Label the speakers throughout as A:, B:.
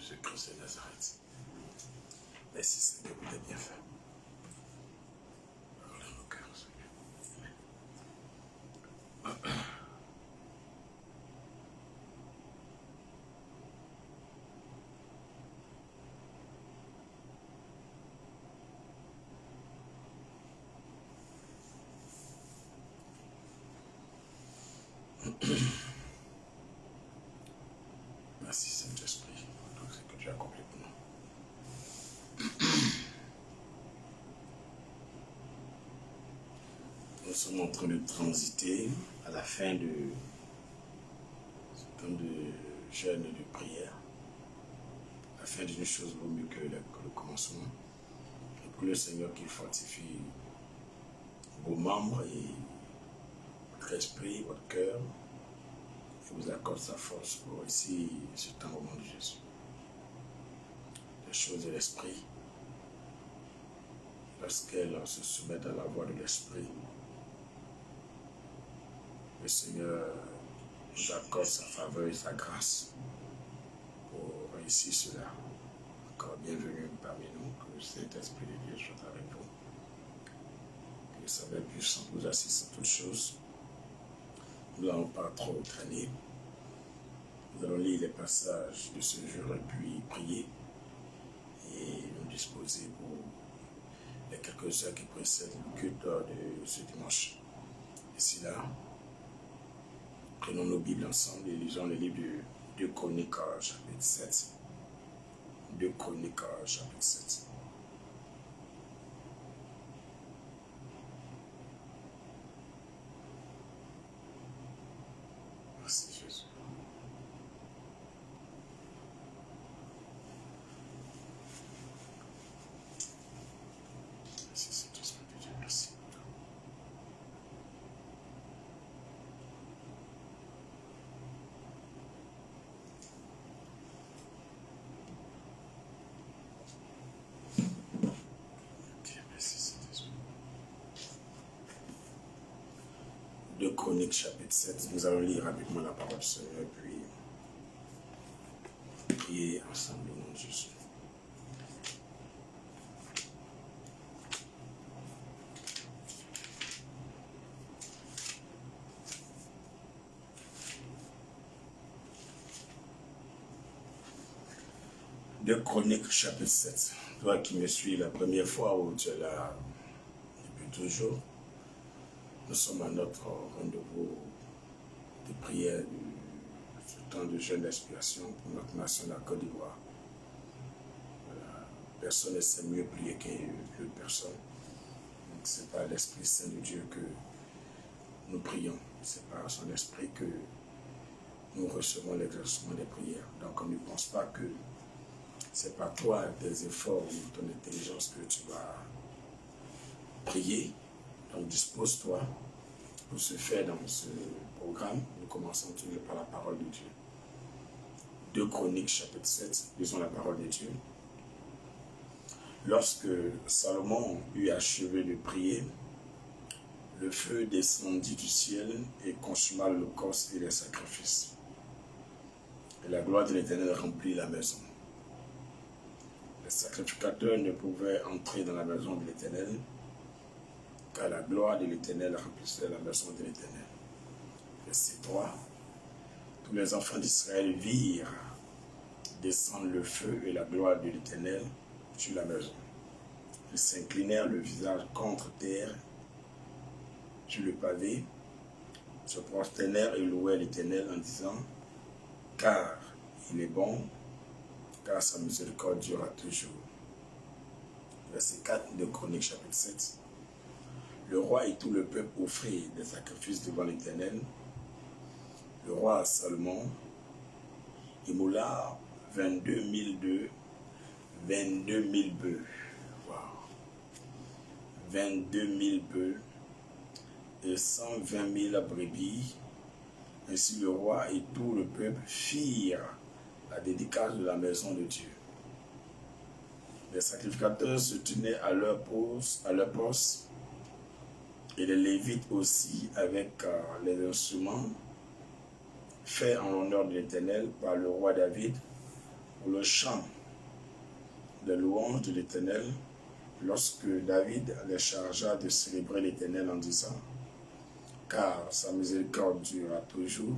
A: Jésus-Christ de Nazareth. Merci Seigneur pour tes bienfaits. Parole dans nos cœurs, Seigneur. Amen. Merci Saint-Esprit pour tout ce que tu as accompli pour nous. Nous sommes en train de transiter à la fin de ce temps de jeûne et de prière. La fin d'une chose vaut mieux que le commencement. Et pour le Seigneur qui fortifie vos membres et votre esprit, votre cœur, et vous accorde sa force pour ici ce temps au nom de Jésus. Les choses de l'esprit, lorsqu'elles se soumettent à la voix de l'esprit, le Seigneur nous accorde sa faveur et sa grâce pour réussir cela. Encore bienvenue parmi nous, que le Saint-Esprit de Dieu soit avec vous. Que le Saint puissant vous assiste en toutes choses. Nous n'allons pas trop traîner. Nous allons lire les passages de ce jour et puis prier et nous disposer pour les quelques heures qui précèdent le culte de ce dimanche. Ici là, prenons nos Bibles ensemble et lisons le livre de 2 Chroniques chapitre 7. 2 Chroniques chapitre 7. Merci Jésus. Merci Saint-Esprit de Dieu. Merci. Ok, merci Saint-Esprit. 2 Chroniques chapitre 7. Nous allons lire rapidement la parole du Seigneur et puis prier ensemble au nom de Jésus. De Chroniques chapitre 7. Toi qui me suis la première fois ou tu es là depuis toujours, nous sommes à notre rendez-vous de prière de ce temps de jeûne d'expiation pour notre nation, la Côte d'Ivoire. Voilà. Personne ne sait mieux prier que personne. Donc c'est par l'Esprit Saint de Dieu que nous prions. C'est par son esprit que nous recevons l'exaucement des prières. Donc on ne pense pas que c'est par toi, tes efforts ou ton intelligence que tu vas prier. Donc dispose-toi pour ce faire dans ce programme. Nous commençons toujours par la parole de Dieu. 2 Chroniques chapitre 7, lisons la parole de Dieu. Lorsque Salomon eut achevé de prier, le feu descendit du ciel et consuma l'holocauste et les sacrifices. Et la gloire de l'Éternel remplit la maison. Les sacrificateurs ne pouvaient entrer dans la maison de l'Éternel, car la gloire de l'Éternel remplissait la maison de l'Éternel. Verset 3. Tous les enfants d'Israël virent descendre le feu et la gloire de l'Éternel sur la maison. Ils s'inclinèrent le visage contre terre sur le pavé, se prosternèrent et louaient l'Éternel en disant: car il est bon, car sa miséricorde durera toujours. Verset 4 de Chroniques chapitre 7. Le roi et tout le peuple offrirent des sacrifices devant l'Éternel. Le roi Salomon immola 22 000 bœufs. Wow. 22 000 bœufs et 120 000 brebis. Ainsi le roi et tout le peuple firent la dédicace de la maison de Dieu. Les sacrificateurs se tenaient à leur poste, et les Lévites aussi avec les instruments faits en l'honneur de l'Éternel par le roi David, pour le chant de louange de l'Éternel, lorsque David les chargea de célébrer l'Éternel en disant, car sa miséricorde durera toujours.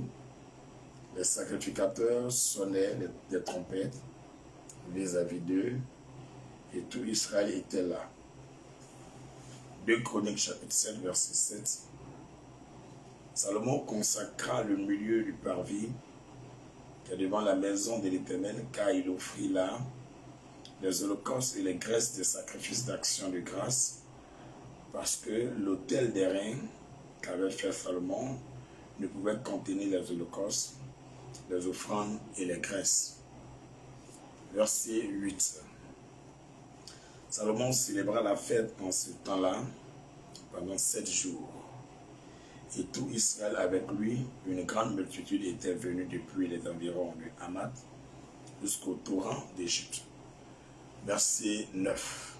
A: Les sacrificateurs sonnaient des trompettes vis-à-vis d'eux, et tout Israël était là. 2 Chroniques chapitre 7, verset 7. Salomon consacra le milieu du parvis qui est devant la maison de l'Éternel, car il offrit là les holocaustes et les graisses des sacrifices d'action de grâce, parce que l'autel d'airain qu'avait fait Salomon ne pouvait contenir les holocaustes, les offrandes et les graisses. Verset 8. Salomon célébra la fête en ce temps-là pendant 7 jours. Et tout Israël avec lui, une grande multitude était venue depuis les environs de Hamath jusqu'au torrent d'Égypte. Verset 9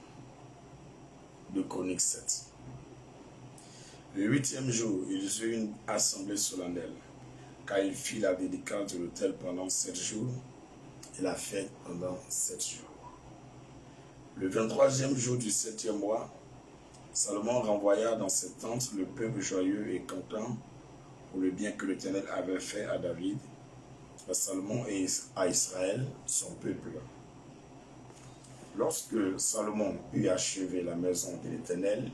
A: de Chroniques 7. Le 8e jour, ils eurent une assemblée solennelle, car il fit la dédicace de l'autel pendant 7 jours et la fête pendant 7 jours. Le 23e jour du 7e mois, Salomon renvoya dans ses tentes le peuple joyeux et content pour le bien que l'Éternel avait fait à David, à Salomon et à Israël, son peuple. Lorsque Salomon eut achevé la maison de l'Éternel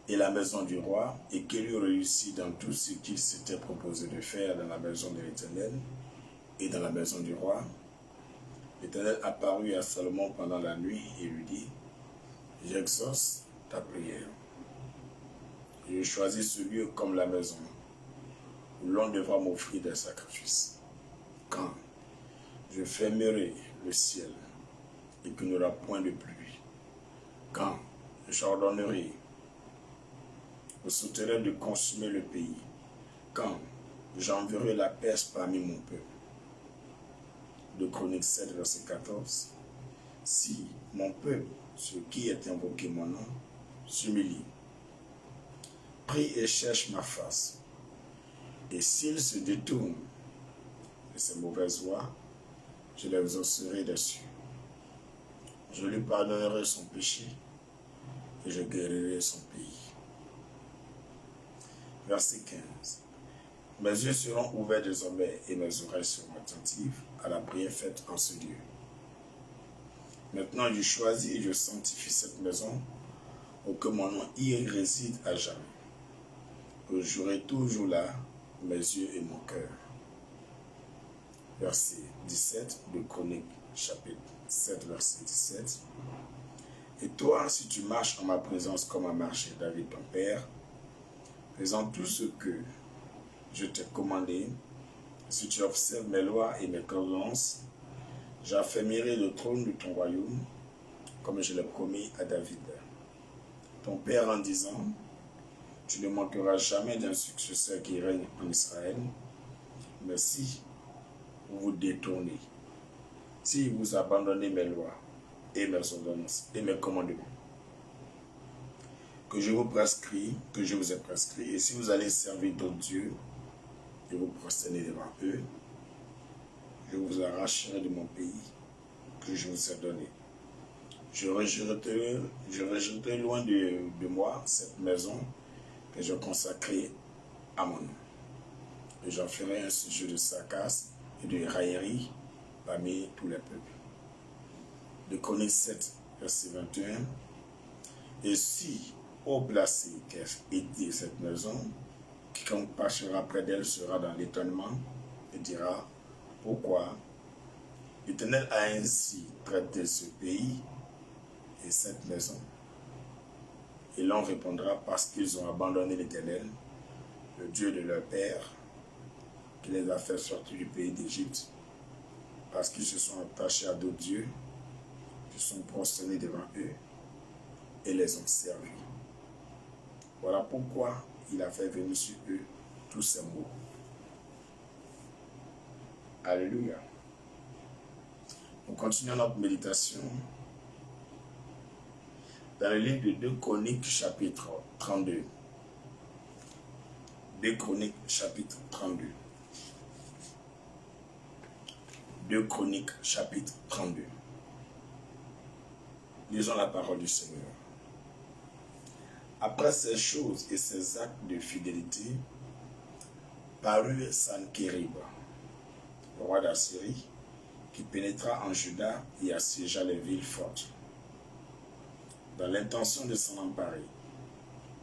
A: et la maison du roi, et qu'il eut réussi dans tout ce qu'il s'était proposé de faire dans la maison de l'Éternel et dans la maison du roi, l'Éternel apparut à Salomon pendant la nuit et lui dit, « J'exauce ta prière. Je choisis ce lieu comme la maison où l'on devra m'offrir des sacrifices. Quand je fermerai le ciel et qu'il n'y aura point de pluie, quand j'ordonnerai aux sauterelles de consumer le pays, quand j'enverrai la peste parmi mon peuple. » De Chroniques 7, verset 14. Si mon peuple, ceux qui est invoqué mon nom, s'humilie, prie et cherche ma face, et s'ils se détournent de ces mauvaises voies, je les exaucerai dessus. Je lui pardonnerai son péché et je guérirai son pays. Verset 15. Mes yeux seront ouverts désormais et mes oreilles seront attentives à la prière faite en ce lieu. Maintenant, je choisis et je sanctifie cette maison pour que mon nom y réside à jamais. Que j'aurai toujours là mes yeux et mon cœur. Verset 17 de Chroniques, chapitre 7, verset 17. Et toi, si tu marches en ma présence comme a marché David ton père, faisant tout ce que je t'ai commandé, si tu observes mes lois et mes ordonnances, j'affermirai le trône de ton royaume, comme je l'ai promis à David, ton père, en disant, tu ne manqueras jamais d'un successeur qui règne en Israël, mais si vous vous détournez, si vous abandonnez mes lois et mes ordonnances et mes commandements, que je vous ai prescrit, et si vous allez servir d'autres dieux, et vous prosternez devant eux, je vous arracherai de mon pays que je vous ai donné. Je rejetterai loin de moi cette maison que je consacrerai à mon nom. Et j'en ferai un sujet de sarcasme et de raillerie parmi tous les peuples. De Chroniques 7, verset 21. Et si, haut placé qu'était cette maison, quiconque passera près d'elle sera dans l'étonnement et dira, pourquoi l'Éternel a ainsi traité ce pays et cette maison? Et l'on répondra, parce qu'ils ont abandonné l'Éternel, le Dieu de leur père, qui les a fait sortir du pays d'Égypte, parce qu'ils se sont attachés à d'autres dieux, qui sont prosternés devant eux et les ont servis. Voilà pourquoi il a fait venir sur eux tous ces maux. Alléluia. Nous continuons notre méditation dans le livre de 2 Chroniques, chapitre 32. 2 Chroniques, chapitre 32. 2 Chroniques, chapitre 32. Lisons la parole du Seigneur. Après ces choses et ces actes de fidélité, parut Sankérib, le roi d'Assyrie, qui pénétra en Juda et assiégea les villes fortes. Dans l'intention de s'en emparer,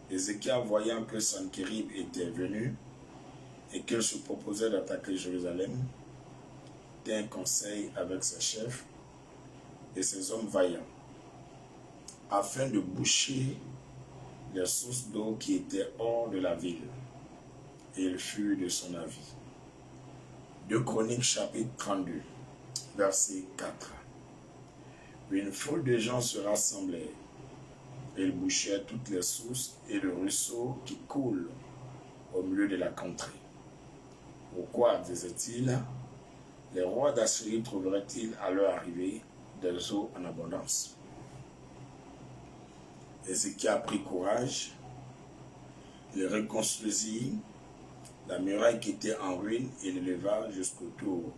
A: Ézéchias, voyant que Sankérib était venu et qu'il se proposait d'attaquer Jérusalem, tint un conseil avec ses chefs et ses hommes vaillants, afin de boucher les sources d'eau qui étaient hors de la ville. Et il fut de son avis. 2 Chroniques, chapitre 32, verset 4. Une foule de gens se rassemblait. Ils bouchaient toutes les sources et le ruisseau qui coule au milieu de la contrée. Pourquoi, disait-il, les rois d'Assyrie trouveraient-ils à leur arrivée des eaux en abondance? Ézéchias prit courage, il reconstruisit la muraille qui était en ruine et l'éleva jusqu'au tour.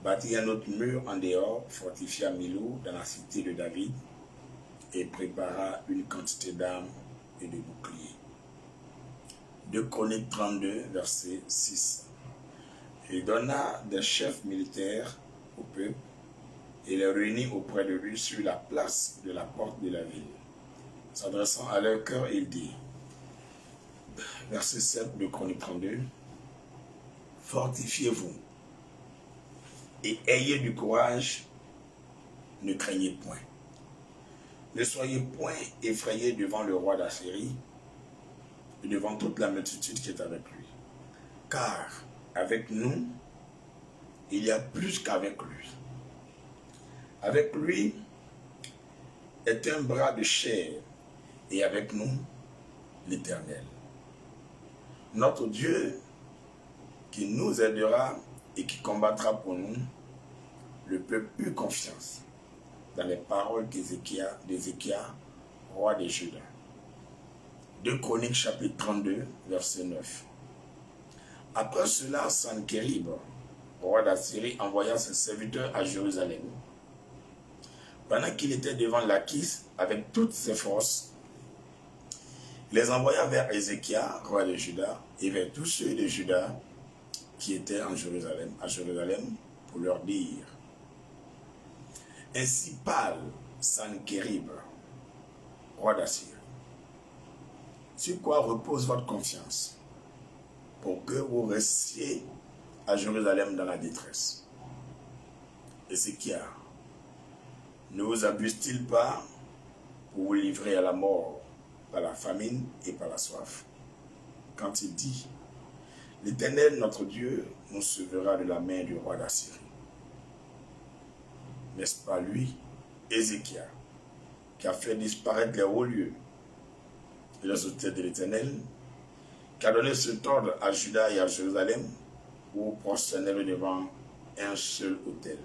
A: Bâtit un autre mur en dehors, fortifia Milo dans la cité de David et prépara une quantité d'armes et de boucliers. 2 Chroniques 32, verset 6. Il donna des chefs militaires au peuple et les réunit auprès de lui sur la place de la porte de la ville. S'adressant à leur cœur, il dit, verset 7 de Chronique 32, « Fortifiez-vous et ayez du courage, ne craignez point. Ne soyez point effrayés devant le roi d'Assyrie et devant toute la multitude qui est avec lui. Car avec nous, il y a plus qu'avec lui. Avec lui est un bras de chair et avec nous, l'Éternel. Notre Dieu qui nous aidera et qui combattra pour nous, le peuple eut confiance dans les paroles d'Ézéchias, roi de Juda. 2 Chroniques, chapitre 32, verset 9. Après cela, Sankérib, roi d'Assyrie, envoya ses serviteurs à Jérusalem. Pendant qu'il était devant Lachis avec toutes ses forces, il les envoya vers Ézéchias, roi de Juda, et vers tous ceux de Juda qui étaient à Jérusalem, pour leur dire: Ainsi parle Sankérib, roi d'Assyrie. Sur quoi repose votre confiance, pour que vous restiez à Jérusalem dans la détresse? Ézéchias, ne vous abuse-t-il pas pour vous livrer à la mort par la famine et par la soif? Quand il dit: L'Éternel, notre Dieu, nous sauvera de la main du roi d'Assyrie. N'est-ce pas lui, Ézéchias, qui a fait disparaître les hauts lieux et les autels de l'Éternel, qui a donné cet ordre à Juda et à Jérusalem, où vous prosternez devant un seul autel,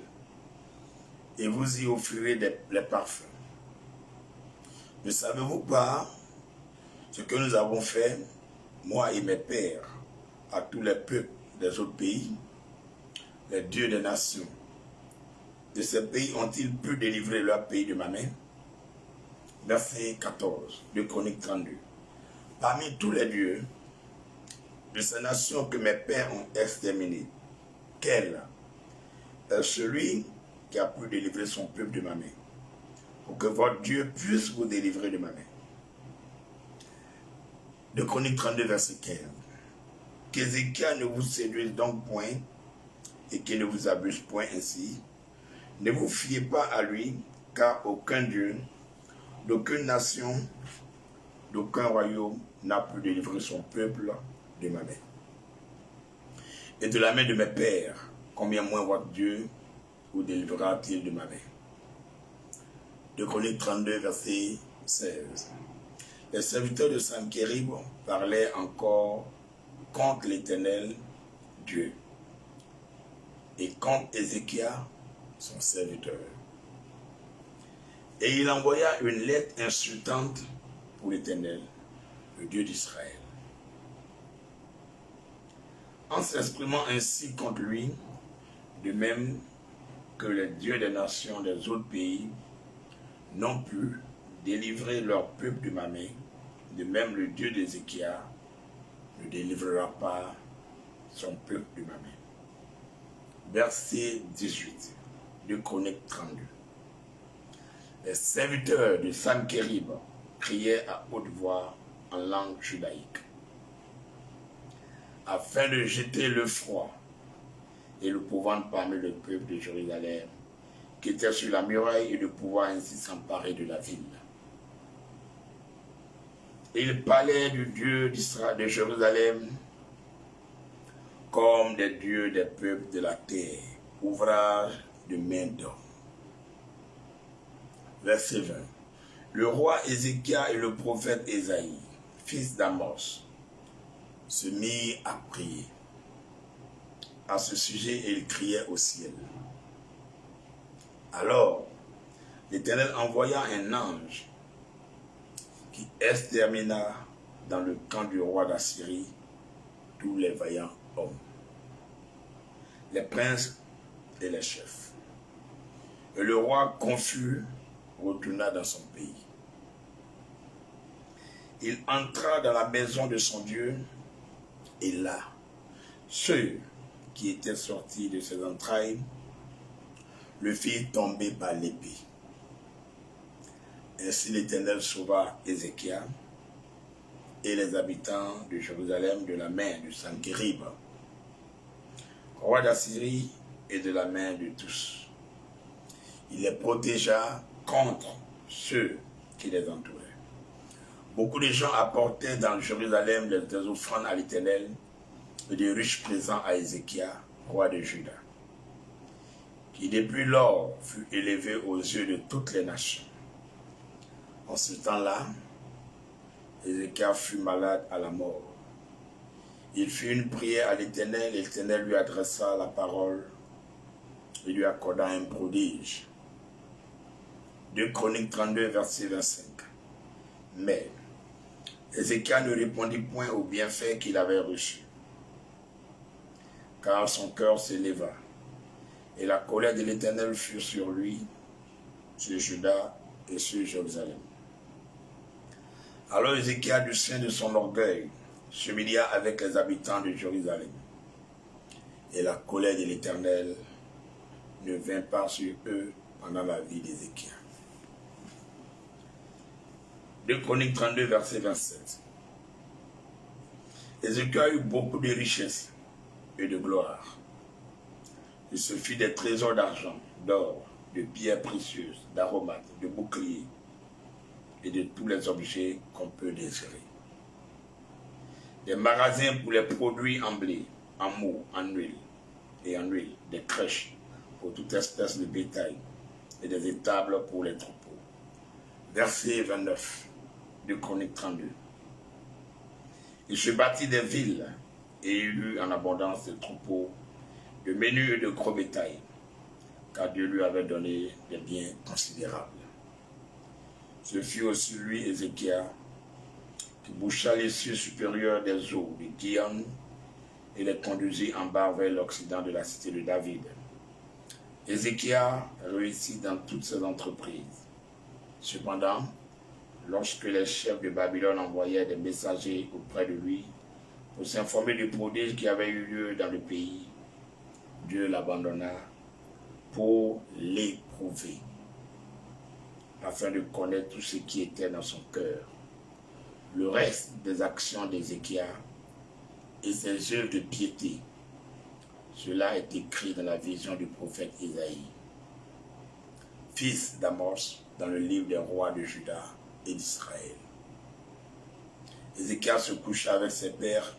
A: et vous y offrirez les parfums? Ne savez-vous pas ce que nous avons fait, moi et mes pères, à tous les peuples des autres pays, les dieux des nations? De ces pays ont-ils pu délivrer leur pays de ma main? Verset 14 de Chronique 32. Parmi tous les dieux de ces nations que mes pères ont exterminés, quel est celui qui a pu délivrer son peuple de ma main, pour que votre Dieu puisse vous délivrer de ma main? De Chronique 32, verset 15. Qu'Ézéchias ne vous séduise donc point et qu'il ne vous abuse point ainsi. Ne vous fiez pas à lui, car aucun Dieu, d'aucune nation, d'aucun royaume n'a pu délivrer son peuple de ma main. Et de la main de mes pères, combien moins votre Dieu vous délivrera-t-il de ma main? De Chronique 32, verset 16. Les serviteurs de Sankérib parlaient encore contre l'Éternel Dieu et contre Ézéchias, son serviteur. Et il envoya une lettre insultante pour l'Éternel, le Dieu d'Israël. En s'exprimant ainsi contre lui, de même que les dieux des nations des autres pays n'ont pu délivrer leur peuple de ma main, de même le Dieu d'Ézéchias ne délivrera pas son peuple de ma main. Verset 18 de Chroniques 32. Les serviteurs de Sanchérib criaient à haute voix en langue judaïque, afin de jeter le froid et l'épouvante parmi le peuple de Jérusalem, qui était sur la muraille, et de pouvoir ainsi s'emparer de la ville. Il parlait du Dieu d'Israël, de Jérusalem, comme des dieux des peuples de la terre, ouvrage de main d'homme. Verset 20. Le roi Ézéchias et le prophète Ésaïe, fils d'Amos, se mirent à prier. À ce sujet, ils criaient au ciel. Alors, l'Éternel envoya un ange qui extermina dans le camp du roi d'Assyrie tous les vaillants hommes, les princes et les chefs. Et le roi confus retourna dans son pays. Il entra dans la maison de son Dieu, et là, ceux qui étaient sortis de ses entrailles le firent tomber par l'épée. Ainsi l'Éternel sauva Ézéchias et les habitants de Jérusalem de la main de Sanchérib, roi d'Assyrie, et de la main de tous. Il les protégea contre ceux qui les entouraient. Beaucoup de gens apportaient dans Jérusalem des offrandes à l'Éternel et des riches présents à Ézéchias, roi de Juda, qui depuis lors fut élevé aux yeux de toutes les nations. En ce temps-là, Ézéchias fut malade à la mort. Il fit une prière à l'Éternel, et l'Éternel lui adressa la parole et lui accorda un prodige. 2 Chroniques 32, verset 25. Mais Ézéchias ne répondit point aux bienfaits qu'il avait reçus, car son cœur s'éleva, et la colère de l'Éternel fut sur lui, sur Juda et sur Jérusalem. Alors Ézéchias, du sein de son orgueil, s'humilia avec les habitants de Jérusalem, et la colère de l'Éternel ne vint pas sur eux pendant la vie d'Ézéchias. 2 Chroniques 32, verset 27. Ézéchias eut beaucoup de richesses et de gloire. Il se fit des trésors d'argent, d'or, de pierres précieuses, d'aromates, de boucliers et de tous les objets qu'on peut désirer. Des magasins pour les produits en blé, en mou, en huile, des crèches pour toute espèce de bétail et des étables pour les troupeaux. Verset 29 de Chroniques 32. Il se bâtit des villes et il eut en abondance de troupeaux, de menus et de gros bétail, car Dieu lui avait donné des biens considérables. Ce fut aussi lui, Ézéchias, qui boucha les cieux supérieurs des eaux de Gihon et les conduisit en bas vers l'occident de la cité de David. Ézéchias réussit dans toutes ses entreprises. Cependant, lorsque les chefs de Babylone envoyaient des messagers auprès de lui pour s'informer du prodige qui avait eu lieu dans le pays, Dieu l'abandonna pour l'éprouver, afin de connaître tout ce qui était dans son cœur. Le reste des actions d'Ézéchias et ses œuvres de piété, cela est écrit dans la vision du prophète Ésaïe, fils d'Amos, dans le livre des rois de Juda et d'Israël. Ézéchias se coucha avec ses pères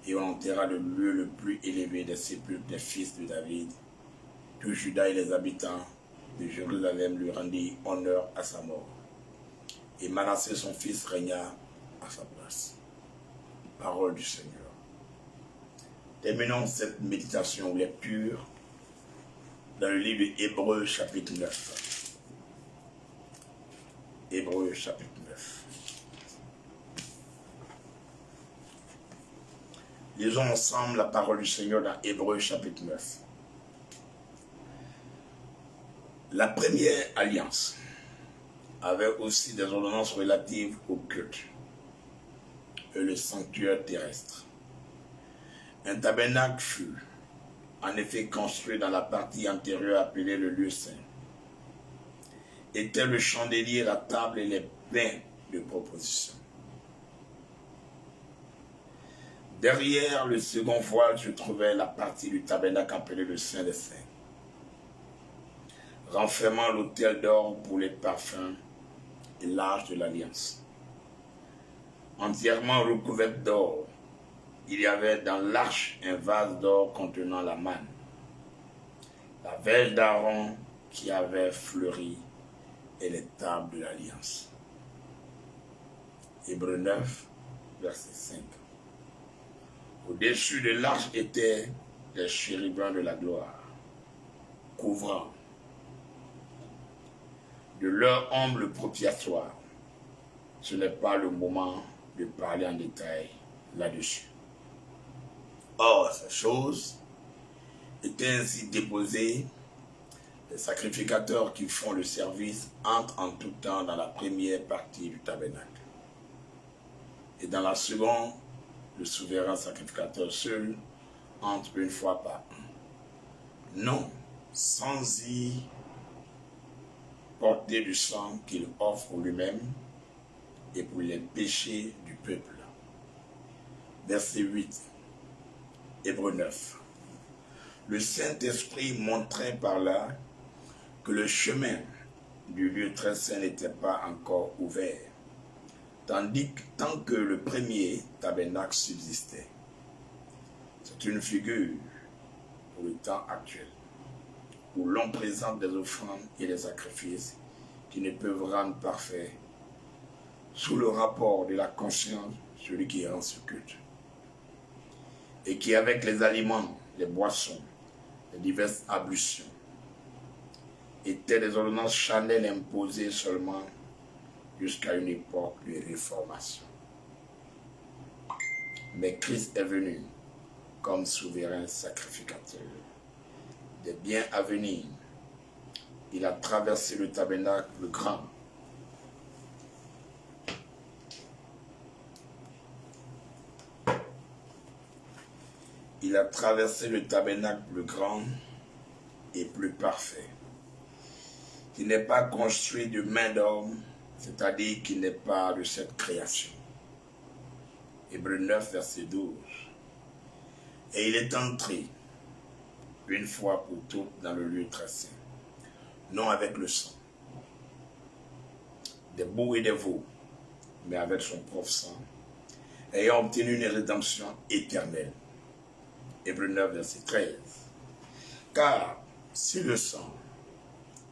A: et on enterra le lieu le plus élevé des sépulcres des fils de David. Tout Juda et les habitants de Jérusalem lui rendirent honneur à sa mort. Et Manassé, son fils, régna à sa place. Parole du Seigneur. Terminons cette méditation ou lecture dans le livre d'Hébreux chapitre 9. Hébreux chapitre 9. Lisons ensemble la parole du Seigneur dans Hébreux chapitre 9. La première alliance avait aussi des ordonnances relatives au culte et le sanctuaire terrestre. Un tabernacle fut en effet construit dans la partie antérieure appelée le lieu saint. Était le chandelier, la table et les pains de proposition. Derrière le second voile se trouvait la partie du tabernacle appelée le Saint des Saints, renfermant l'autel d'or pour les parfums et l'arche de l'alliance. Entièrement recouverte d'or, il y avait dans l'arche un vase d'or contenant la manne, la verge d'Aaron qui avait fleuri et les tables de l'alliance. Hébreux 9, verset 5. Au-dessus de l'arche étaient les chérubins de la gloire, couvrant de leur ombre le propitiatoire. Ce n'est pas le moment de parler en détail là-dessus. Or, ces choses étaient ainsi déposées. Les sacrificateurs qui font le service entrent en tout temps dans la première partie du tabernacle. Et dans la seconde, le souverain sacrificateur seul entre une fois par an. Non, sans y porter du sang qu'il offre lui-même et pour les péchés du peuple. Verset 8, Hébreux 9. Le Saint-Esprit montrait par là que le chemin du lieu très saint n'était pas encore ouvert, tant que le premier tabernacle subsistait. C'est une figure pour le temps actuel, où l'on présente des offrandes et des sacrifices qui ne peuvent rendre parfait sous le rapport de la conscience celui qui rend ce culte. Et qui, avec les aliments, les boissons, les diverses ablutions, étaient des ordonnances charnelles imposées seulement jusqu'à une époque de réformation. Mais Christ est venu comme souverain sacrificateur. Des biens à venir, il a traversé le tabernacle le grand. Il a traversé le tabernacle plus grand et plus parfait, qui n'est pas construit de main d'homme, c'est-à-dire qui n'est pas de cette création. Hébreux 9, verset 12. Et il est entré une fois pour toutes dans le lieu très saint, non avec le sang des boucs et des veaux, mais avec son propre sang, ayant obtenu une rédemption éternelle. Hébreux 9, verset 13. Car si le sang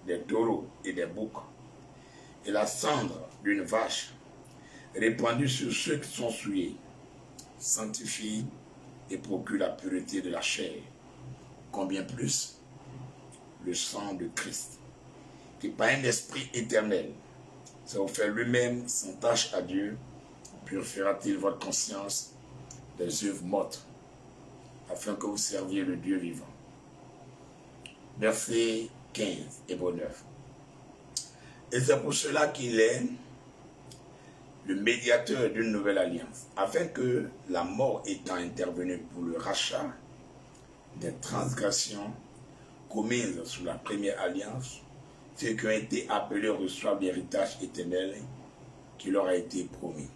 A: des taureaux et des boucs et la cendre d'une vache répandue sur ceux qui sont souillés sanctifie et procure la pureté de la chair, combien plus le sang de Christ, qui par un esprit éternel s'est offert lui-même sans tâche à Dieu, purifiera-t-il votre conscience des œuvres mortes, afin que vous serviez le Dieu vivant. Verset 15, Hébreux 9. Et c'est pour cela qu'il est le médiateur d'une nouvelle alliance, afin que, la mort étant intervenue pour le rachat des transgressions commises sous la première alliance, ceux qui ont été appelés reçoivent l'héritage éternel qui leur a été promis.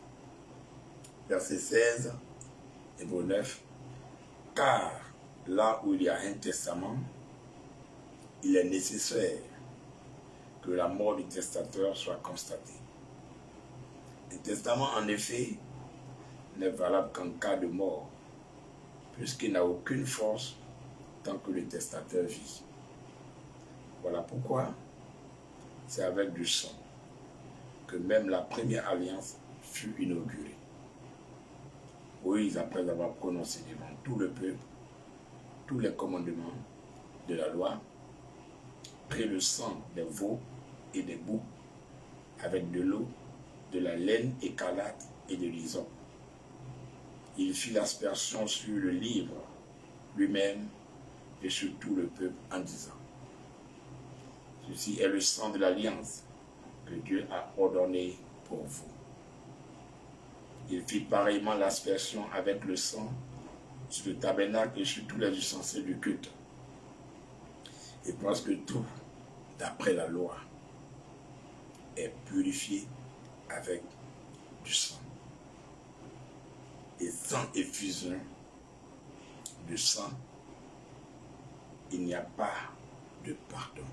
A: Verset 16, Hébreux 9. Car là où il y a un testament, il est nécessaire que la mort du testateur soit constatée. Un testament, en effet, n'est valable qu'en cas de mort, puisqu'il n'a aucune force tant que le testateur vit. Voilà pourquoi c'est avec du sang que même la première alliance fut inaugurée. Moïse, après avoir prononcé devant tout le peuple tous les commandements de la loi, prit le sang des veaux et des boucs avec de l'eau, de la laine écarlate et de l'hysope. Il fit l'aspersion sur le livre lui-même et sur tout le peuple en disant: Ceci est le sang de l'alliance que Dieu a ordonné pour vous. Il fit pareillement l'aspersion avec le sang sur le tabernacle et sur tous les ustensiles du culte. Et parce que tout, d'après la loi, est purifié avec du sang. Et sans effusion de sang, il n'y a pas de pardon.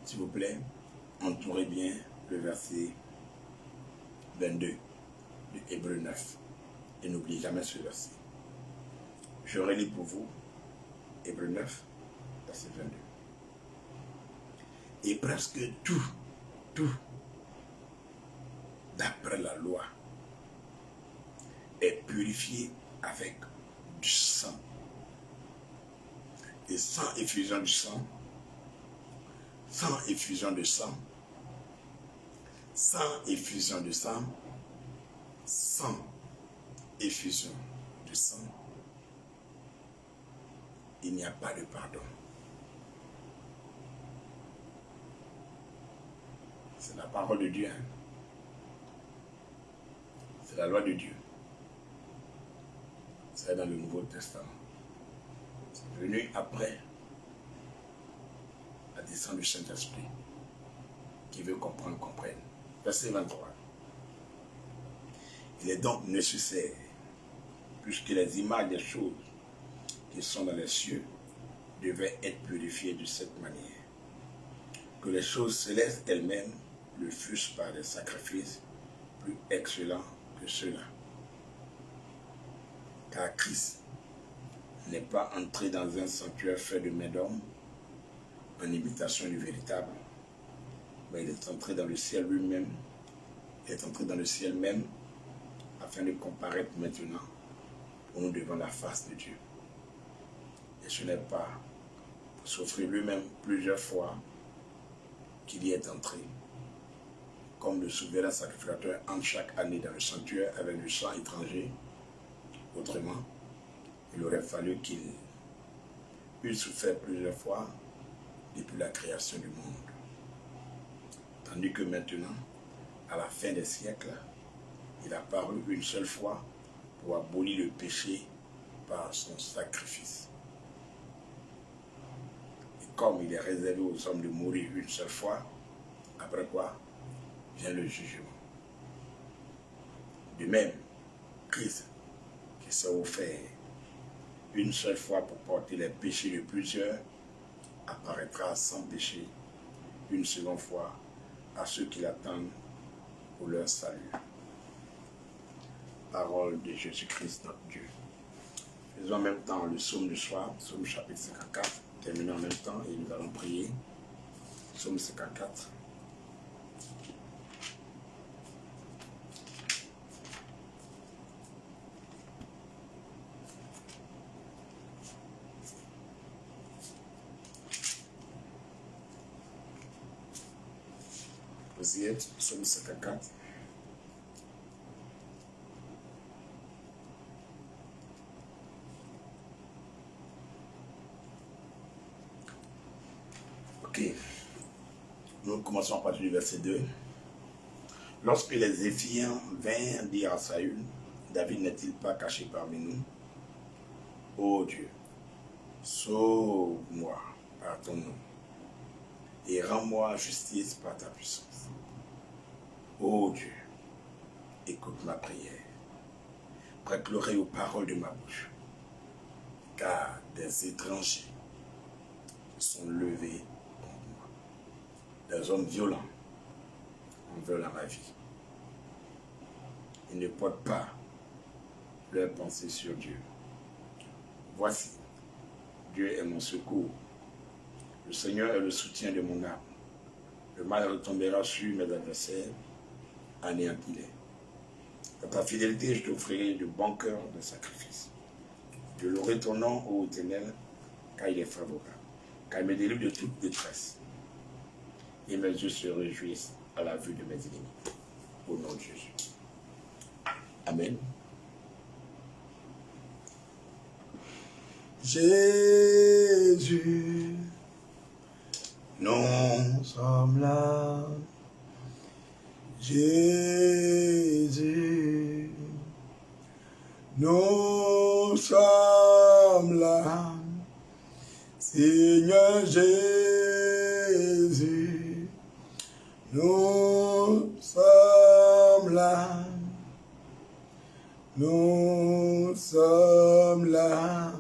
A: S'il vous plaît, entourez bien le verset 22 de Hébreux 9. Et n'oubliez jamais ce verset. Je relis pour vous Hébreux 9, verset 22. Et presque tout, d'après la loi, est purifié avec du sang. Et sans effusion du sang, sans effusion de sang, sans effusion de sang, sans effusion de sang, il n'y a pas de pardon. C'est la parole de Dieu. Hein? C'est la loi de Dieu. C'est dans le Nouveau Testament. C'est venu après la descente du Saint-Esprit. Qui veut comprendre, comprenne. Verset 23. Il est donc nécessaire, puisque les images des choses qui sont dans les cieux devaient être purifiées de cette manière, que les choses célestes elles-mêmes le fussent par des sacrifices plus excellents que ceux-là. Car Christ n'est pas entré dans un sanctuaire fait de main d'homme en imitation du véritable, mais il est entré dans le ciel lui-même, il est entré dans le ciel même afin de comparaître maintenant pour nous devant la face de Dieu. Et ce n'est pas pour s'offrir lui-même plusieurs fois qu'il y est entré, comme le souverain sacrificateur entre chaque année dans le sanctuaire avec du sang étranger. Autrement, il aurait fallu qu'il eût souffert plusieurs fois depuis la création du monde. Tandis que maintenant, à la fin des siècles, il a paru une seule fois pour abolir le péché par son sacrifice. Et comme il est réservé aux hommes de mourir une seule fois, après quoi vient le jugement. De même, Christ, qui s'est offert une seule fois pour porter les péchés de plusieurs, apparaîtra sans péché une seconde fois à ceux qui l'attendent pour leur salut. Parole de Jésus-Christ notre Dieu. Faisons en même temps le psaume du soir, psaume chapitre 54, terminons en même temps et nous allons prier. Psaume 54. Vous y êtes, psaume 54. Ok. Nous commençons à partir du verset 2. Lorsque les Éphiens vinrent dire à Saül, David n'est-il pas caché parmi nous? Ô Dieu, sauve-moi par ton nom et rends-moi justice par ta puissance. Ô Dieu, écoute ma prière, prête l'oreille aux paroles de ma bouche, car des étrangers sont levés contre moi. Des hommes violents veulent à ma vie. Ils ne portent pas leur pensée sur Dieu. Voici, Dieu est mon secours. Le Seigneur est le soutien de mon âme. Le mal retombera sur mes adversaires, anéantis-les. Dans ta fidélité, je t'offrirai de bon cœur de sacrifice. Je louerai ton nom, ô Éternel, car il est favorable, car il me délivre de toute détresse. Et mes yeux se réjouissent à la vue de mes ennemis. Au nom de Jésus. Amen. Jésus, Nous sommes là, Jésus. Nous sommes là, Seigneur Jésus. Nous sommes là, nous sommes là.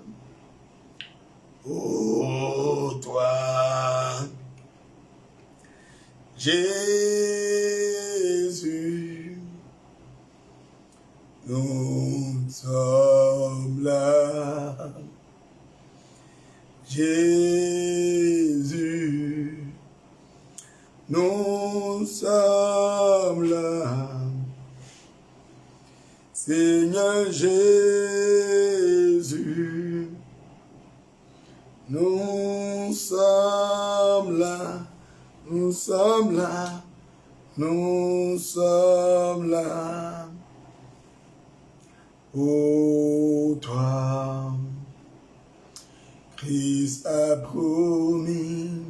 A: Oh, toi, Jésus, nous sommes là. Jésus, nous sommes là. Seigneur Jésus, nous sommes là, nous sommes là, nous sommes là. Ô toi, Christ a promis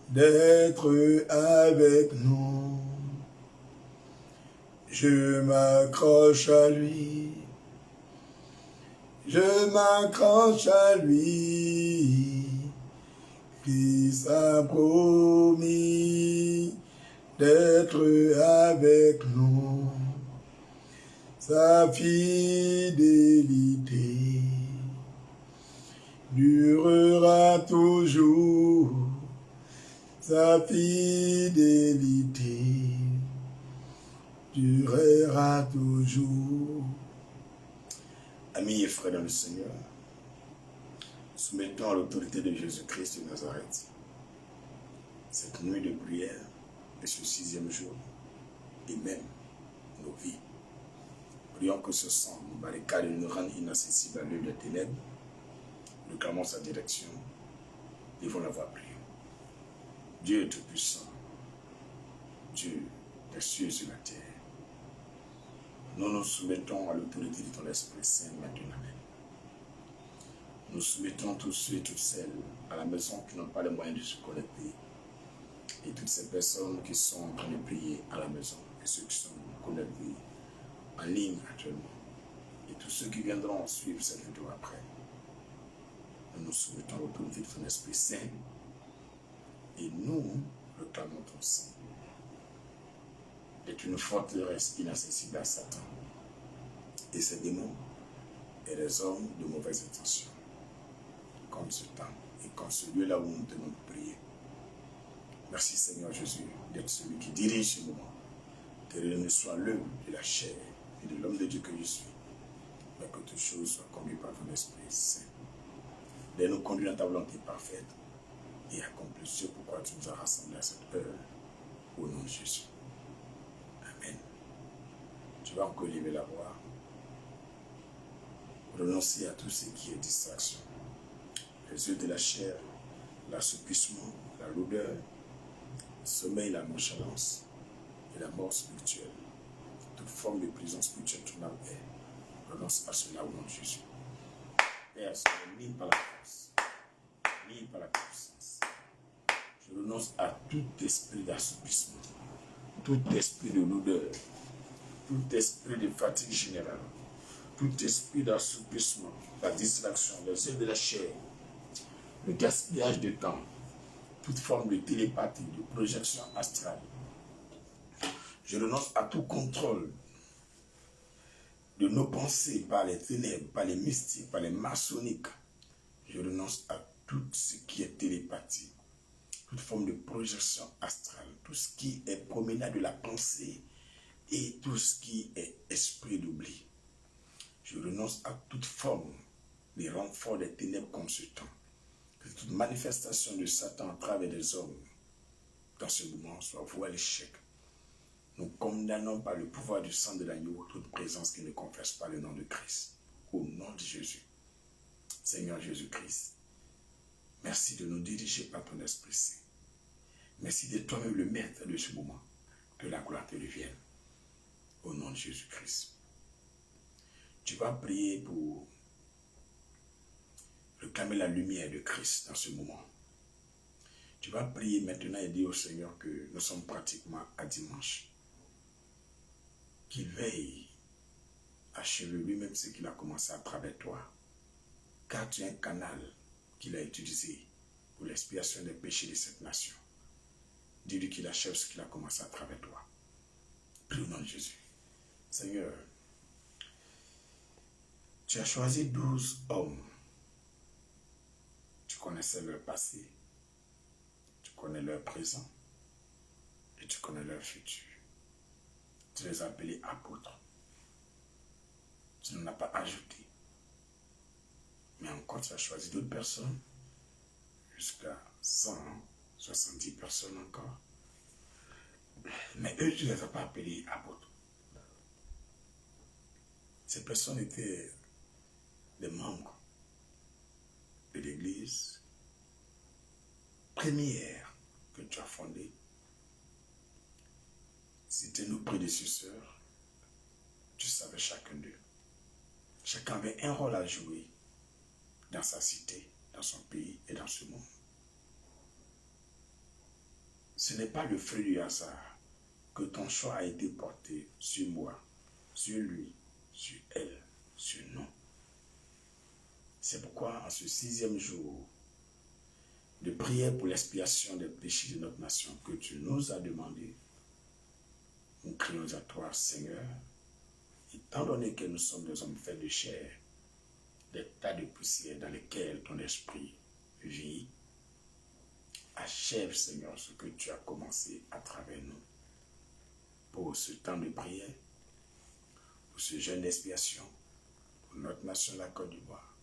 A: d'être avec nous. Je m'accroche à lui, je m'accroche à lui. Christ a promis d'être avec nous. Sa fidélité durera toujours. Sa fidélité durera toujours. Amis et frères dans le Seigneur, soumettons à l'autorité de Jésus-Christ de Nazareth cette nuit de prière et ce 6e jour, et même nos vies. Prions que ce sang nous barricade et nous rende inaccessibles à l'œil des ténèbres. Nous clamons sa direction. Devons l'avoir prié. Dieu est tout-puissant. Dieu des cieux et sur la terre. Nous nous soumettons à l'autorité de ton Esprit Saint maintenant. Nous soumettons tous ceux et toutes celles à la maison qui n'ont pas les moyens de se connecter. Et toutes ces personnes qui sont en train de prier à la maison. Et ceux qui sont connectés en ligne actuellement. Et tous ceux qui viendront suivre cette vidéo après. Nous nous soumettons à l'autorité de ton Esprit Saint. Et nous réclamons ton sang. Est une forteresse inaccessible à Satan et ses démons et les hommes de mauvaises intentions. Comme ce temps et comme ce lieu-là où nous tenons de prier. Merci Seigneur Jésus d'être celui qui dirige ce moment. Que rien ne soit l'œuvre de la chair et de l'homme de Dieu que je suis, mais que toutes choses soient conduites par ton Esprit Saint. De nous conduire dans ta volonté parfaite et accomplir ce pourquoi tu nous as rassemblés à cette heure. Au nom de Jésus. Amen. Tu vas encore lever la voix. Renoncer à tout ce qui est distraction. Les yeux de la chair, l'assoupissement, la lourdeur, le sommeil, la nonchalance et la mort spirituelle. Toute forme de prison spirituelle, ton âme est. Renonce à cela au nom de Jésus. Père, ni par la force, ni par la puissance. Je renonce à tout esprit d'assoupissement, tout esprit de lourdeur, tout esprit de fatigue générale, tout esprit d'assoupissement, la distraction, les yeux de la chair, le gaspillage de temps, toute forme de télépathie, de projection astrale. Je renonce à tout contrôle de nos pensées par les ténèbres, par les mystiques, par les maçonniques. Je renonce à tout ce qui est télépathie, toute forme de projection astrale, tout ce qui est promenade de la pensée et tout ce qui est esprit d'oubli. Je renonce à toute forme de renfort des ténèbres comme ce temps. Que toute manifestation de Satan à travers des hommes dans ce moment soit vouée à l'échec. Nous condamnons par le pouvoir du sang de l'agneau toute présence qui ne confesse pas le nom de Christ. Au nom de Jésus. Seigneur Jésus-Christ, merci de nous diriger par ton Esprit Saint. Merci d'être toi-même le maître de ce moment. Que la gloire te revienne. Au nom de Jésus-Christ. Tu vas prier pour réclamer la lumière de Christ dans ce moment. Tu vas prier maintenant et dire au Seigneur que nous sommes pratiquement à dimanche. Qu'il veille à achever lui-même ce qu'il a commencé à travers toi. Car tu es un canal qu'il a utilisé pour l'expiation des péchés de cette nation. Dis-lui qu'il achève ce qu'il a commencé à travers toi. Prie au nom de Jésus. Seigneur, tu as choisi 12 hommes. Tu connaissais leur passé, tu connais leur présent et tu connais leur futur. Tu les as appelés apôtres. Tu n'en as pas ajouté. Mais encore, tu as choisi d'autres personnes, jusqu'à 170 personnes encore. Mais eux, tu ne les as pas appelés apôtres. Ces personnes étaient des membres de l'église première que tu as fondée. C'était nos prédécesseurs. Tu savais chacun d'eux. Chacun avait un rôle à jouer dans sa cité, dans son pays et dans ce monde. Ce n'est pas le fruit du hasard que ton choix a été porté sur moi, sur lui, sur elle, sur nous. C'est pourquoi en ce 6e jour de prière pour l'expiation des péchés de notre nation que tu nous as demandé, nous crions à toi, Seigneur, étant donné que nous sommes des hommes faits de chair, des tas de poussière dans lesquels ton esprit vit, achève, Seigneur, ce que tu as commencé à travers nous. Pour ce temps de prière, pour ce jeûne d'expiation, pour notre nation, la Côte d'Ivoire,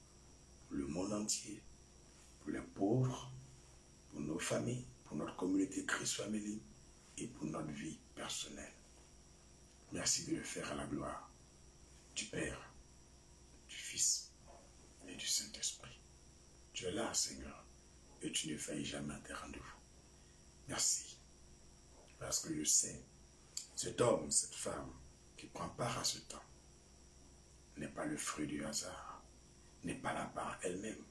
A: pour le monde entier, pour les pauvres, pour nos familles, pour notre communauté Christ Family et pour notre vie personnelle. Merci de le faire à la gloire du Père, du Fils et du Saint-Esprit. Tu es là, Seigneur, et tu ne faillis jamais à tes rendez-vous. Merci, parce que je sais, cet homme, cette femme qui prend part à ce temps n'est pas le fruit du hasard, n'est pas la part elle-même,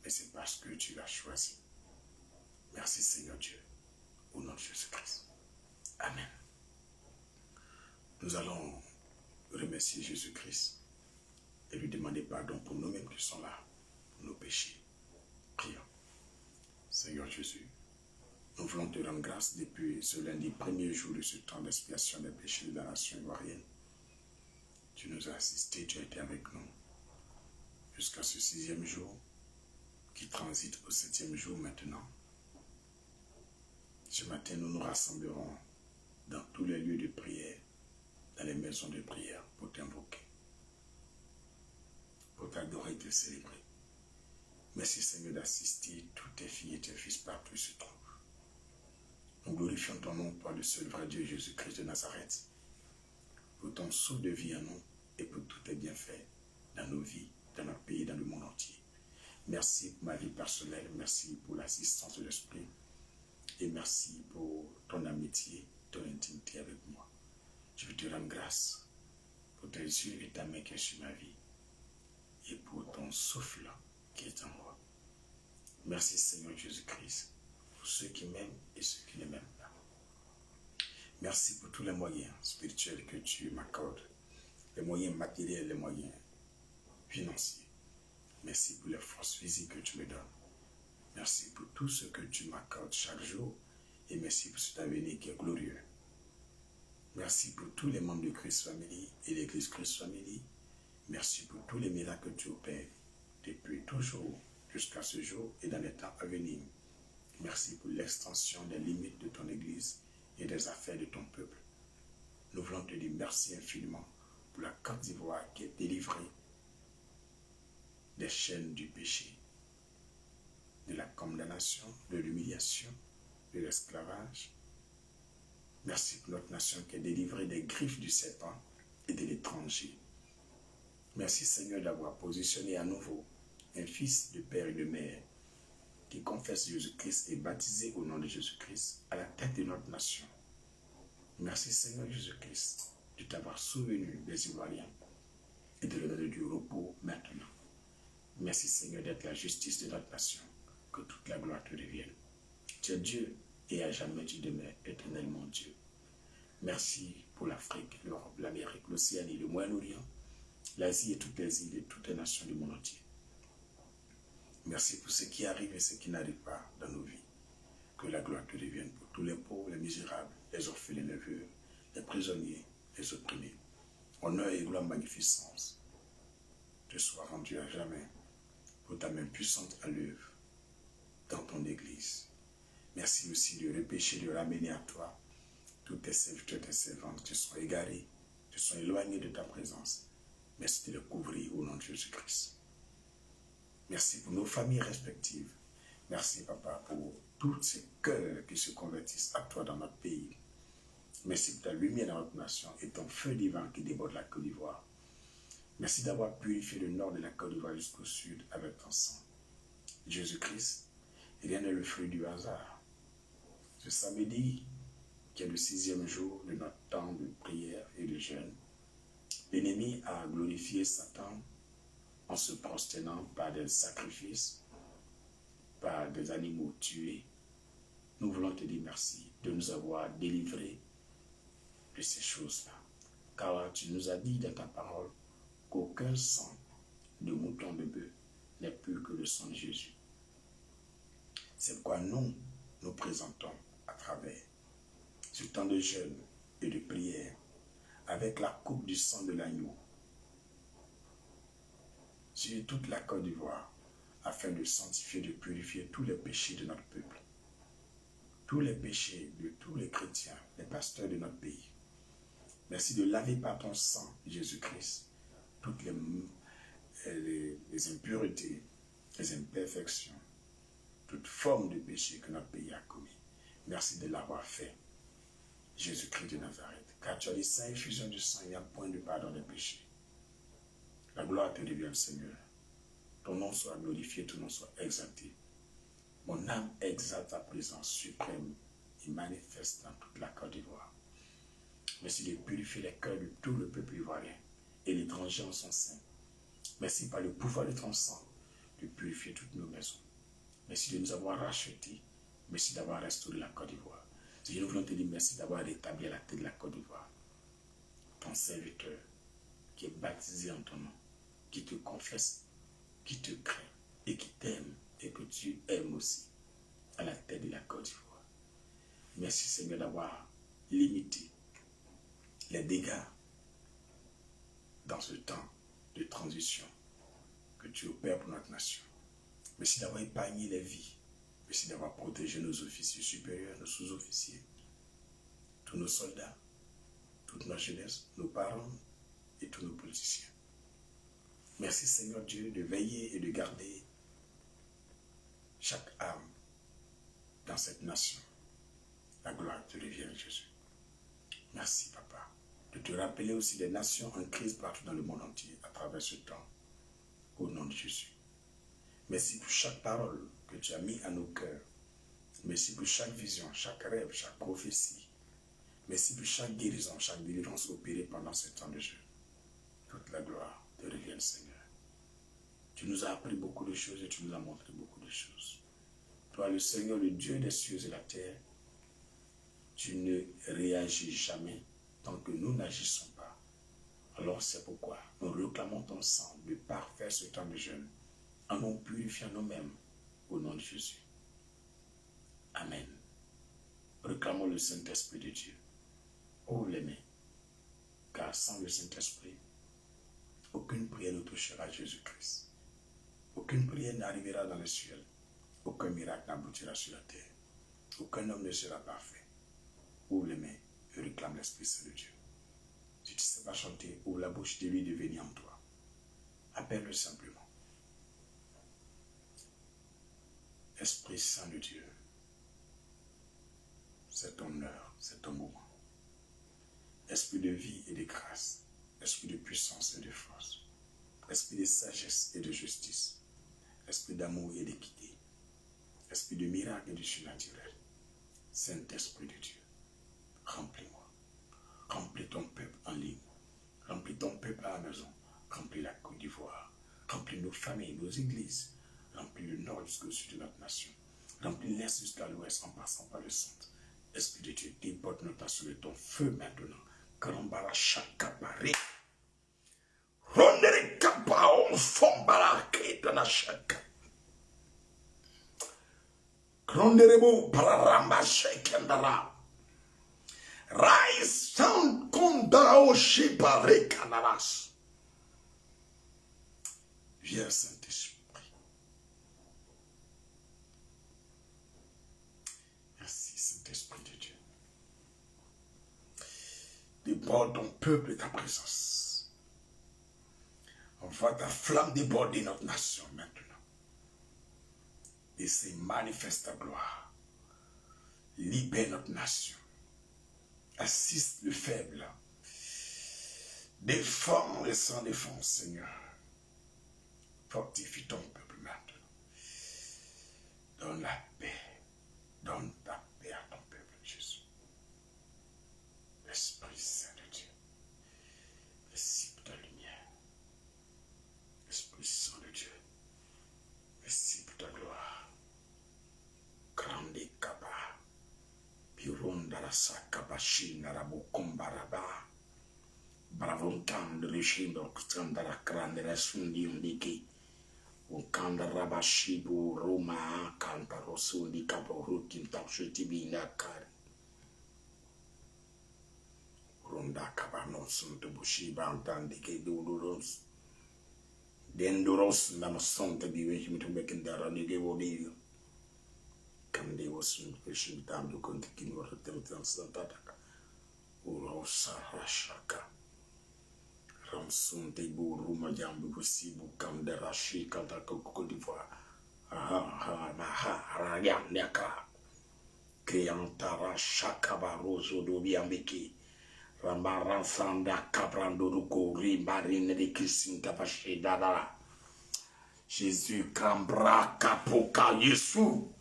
A: mais c'est parce que tu l'as choisi. Merci, Seigneur Dieu, au nom de Jésus-Christ. Amen. Nous allons remercier Jésus-Christ et lui demander pardon pour nous-mêmes qui sommes là, pour nos péchés. Prions. Seigneur Jésus, nous voulons te rendre grâce depuis ce lundi, premier jour de ce temps d'expiation des péchés de la nation ivoirienne. Tu nous as assistés, tu as été avec nous jusqu'à ce 6e jour qui transite au 7e jour maintenant. Ce matin, nous nous rassemblerons dans tous les lieux de prière, dans les maisons de prière, pour t'invoquer, pour t'adorer et te célébrer. Merci Seigneur d'assister tous tes filles et tes fils partout où ils se trouvent. Nous glorifions ton nom, toi le seul vrai Dieu, Jésus-Christ de Nazareth, pour ton souffle de vie en nous et pour tous tes bienfaits dans nos vies, dans notre pays, dans le monde entier. Merci pour ma vie personnelle, merci pour l'assistance de l'Esprit et merci pour ton amitié, ton intimité avec moi. Je veux te rendre grâce pour tes yeux et ta main qui est sur ma vie et pour ton souffle qui est en moi. Merci Seigneur Jésus-Christ pour ceux qui m'aiment et ceux qui ne m'aiment pas. Merci pour tous les moyens spirituels que tu m'accordes, les moyens matériels, les moyens financiers. Merci pour les forces physiques que tu me donnes. Merci pour tout ce que tu m'accordes chaque jour et merci pour cet avenir qui est glorieux. Merci pour tous les membres de Christ Family et l'église Christ Family. Merci pour tous les miracles que tu opères depuis toujours jusqu'à ce jour et dans les temps à venir. Merci pour l'extension des limites de ton église et des affaires de ton peuple. Nous voulons te dire merci infiniment pour la Côte d'Ivoire qui est délivrée des chaînes du péché, de la condamnation, de l'humiliation, de l'esclavage. Merci pour notre nation qui est délivrée des griffes du serpent et de l'étranger. Merci Seigneur d'avoir positionné à nouveau un fils de père et de mère qui confesse Jésus-Christ et baptisé au nom de Jésus-Christ à la tête de notre nation. Merci Seigneur Jésus-Christ de t'avoir souvenu des Ivoiriens et de leur donner du repos maintenant. Merci Seigneur d'être la justice de notre nation. Que toute la gloire te revienne. Tu es Dieu et à jamais tu demeures éternellement Dieu. Merci pour l'Afrique, l'Europe, l'Amérique, l'Océanie, le Moyen-Orient, l'Asie et toutes les îles et toutes les nations du monde entier. Merci pour ce qui arrive et ce qui n'arrive pas dans nos vies. Que la gloire te revienne pour tous les pauvres, les misérables, les orphelins, les veuves, les prisonniers, les opprimés. Honneur et gloire, magnificence te soient rendus à jamais pour ta main puissante à l'œuvre dans ton Église. Merci aussi de repêcher, de ramener à toi tous tes serviteurs, tes servantes qui sont égarés, qui sont éloignés de ta présence. Merci de les couvrir au nom de Jésus-Christ. Merci pour nos familles respectives. Merci, Papa, pour tous ces cœurs qui se convertissent à toi dans notre pays. Merci pour ta lumière dans notre nation et ton feu divin qui déborde la Côte d'Ivoire. Merci d'avoir purifié le nord de la Côte d'Ivoire jusqu'au sud avec ton sang. Jésus-Christ, rien n'est le fruit du hasard. Ce samedi, qui est le 6e jour de notre temps de prière et de jeûne, l'ennemi a glorifié Satan en se prosternant par des sacrifices, par des animaux tués. Nous voulons te dire merci de nous avoir délivrés de ces choses-là. Car tu nous as dit dans ta parole qu'aucun sang de mouton de bœuf n'est plus que le sang de Jésus. C'est pourquoi nous présentons à travers ce temps de jeûne et de prière avec la coupe du sang de l'agneau sur toute la Côte d'Ivoire afin de sanctifier, de purifier tous les péchés de notre peuple, tous les péchés de tous les chrétiens, les pasteurs de notre pays. Merci de laver par ton sang, Jésus-Christ, toutes les impuretés, les imperfections, toute forme de péché que notre pays a commis. Merci de l'avoir fait, Jésus-Christ de Nazareth. Car tu as dit, sans effusion du sang, il n'y a point de pardon des péchés. La gloire te revienne, Seigneur. Ton nom soit glorifié, ton nom soit exalté. Mon âme exalte ta présence suprême et manifeste dans toute la Côte d'Ivoire. Merci de purifier les cœurs de tout le peuple ivoirien et l'étranger en son sein. Merci par le pouvoir de ton sang de purifier toutes nos maisons. Merci de nous avoir rachetés. Merci d'avoir restauré la Côte d'Ivoire. Seigneur, nous voulons te dire merci d'avoir rétabli la tête de la Côte d'Ivoire. Ton serviteur qui est baptisé en ton nom, qui te confesse, qui te craint et qui t'aime et que tu aimes aussi à la tête de la Côte d'Ivoire. Merci Seigneur d'avoir limité les dégâts dans ce temps de transition que tu opères pour notre nation. Merci d'avoir épargné les vies. Merci d'avoir protégé nos officiers supérieurs, nos sous-officiers, tous nos soldats, toute notre jeunesse, nos parents et tous nos politiciens. Merci Seigneur Dieu de veiller et de garder chaque âme dans cette nation. La gloire te revient, Jésus. Merci Papa de te rappeler aussi des nations en crise partout dans le monde entier à travers ce temps. Au nom de Jésus. Merci pour chaque parole que tu as mis à nos cœurs. Merci pour chaque vision, chaque rêve, chaque prophétie. Merci pour chaque guérison, chaque délivrance opérée pendant ce temps de jeûne. Toute la gloire te revient, Seigneur. Tu nous as appris beaucoup de choses et tu nous as montré beaucoup de choses. Toi, le Seigneur, le Dieu des cieux et de la terre, tu ne réagis jamais tant que nous n'agissons pas. Alors c'est pourquoi nous réclamons ton sang de parfaire ce temps de jeûne en nous purifiant nous-mêmes au nom de Jésus. Amen. Réclamons le Saint-Esprit de Dieu. Ouvre les mains, car sans le Saint-Esprit, aucune prière ne touchera Jésus-Christ. Aucune prière n'arrivera dans le ciel. Aucun miracle n'aboutira sur la terre. Aucun homme ne sera parfait. Ouvre les mains et réclame l'Esprit Saint de Dieu. Si tu ne sais pas chanter, ouvre la bouche de lui de venir en toi. Appelle-le simplement. Esprit Saint de Dieu, c'est ton heure, c'est ton moment. Esprit de vie et de grâce, esprit de puissance et de force, esprit de sagesse et de justice, esprit d'amour et d'équité, esprit de miracle et de surnaturel, Saint-Esprit de Dieu, remplis-moi, remplis ton peuple en ligne, remplis ton peuple à la maison, remplis la Côte d'Ivoire, remplis nos familles, nos églises, remplis le nord jusqu'au sud de notre nation, Remplis l'est jusqu'à l'ouest en passant par le centre. Esprit de Dieu, déborde notre nation de ton feu maintenant. Karambara Shakabari. Rondere Kabaon Fombara Ketana Shaka. Ronderebo Pararamba Shekandara. Rise sound Kondarao Shipare Kanaras. Viens Saint-Esprit. Merci Saint-Esprit de Dieu. Déborde ton peuple et ta présence. Envoie ta flamme déborder notre nation maintenant. Et c'est manifeste ta gloire. Libère notre nation. Assiste le faible. Défends les sans défense, Seigneur. Fortifie ton peuple maintenant. Donne la paix. Donne ta paix à ton peuple, Jésus. L'Esprit Saint de Dieu. Récipe ta lumière. Esprit Saint de Dieu. Récipe ta gloire. Grande Kaba. Pironda la Sakabashi Narabu Kumbaraba. Bravontan de Rishimbo Kutanda la Grande la Sundi Undiki. Ukanda Rabashibu Roma Kanta Rosundi Kaborukim Tapshutibi Nakari. Ronda Kabanon Sunto Bushiba Antandike Duros. Denduros Namasonta Biwishim to make in the Ranigeo. Kande was in fishing down to continue or Temple Santataka. Urosa Rashaka. Ramsun de Buruma Jambu Sibu Kandera Shi Kantako Côte d'Ivoire. Ragam Naka. Kriantara Shakaba Roso Dobiambeki. Ramaran Sanda Cabrandoruko Rimarine de Christine Tapache Dada. Jésus Cambra Capoca Yesu.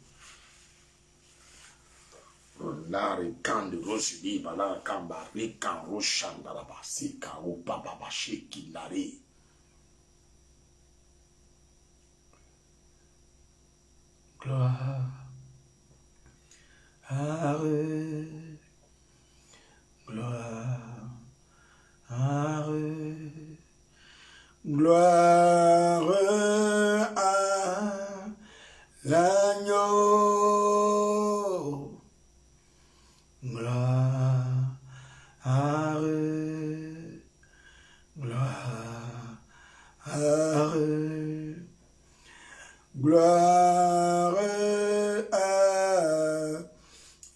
A: Nari kandi rosi di bala kamba rika roshanda la basika o baba bashiki nari. Gloire, gloire, gloire à l'agneau. Gloire, gloire, gloire à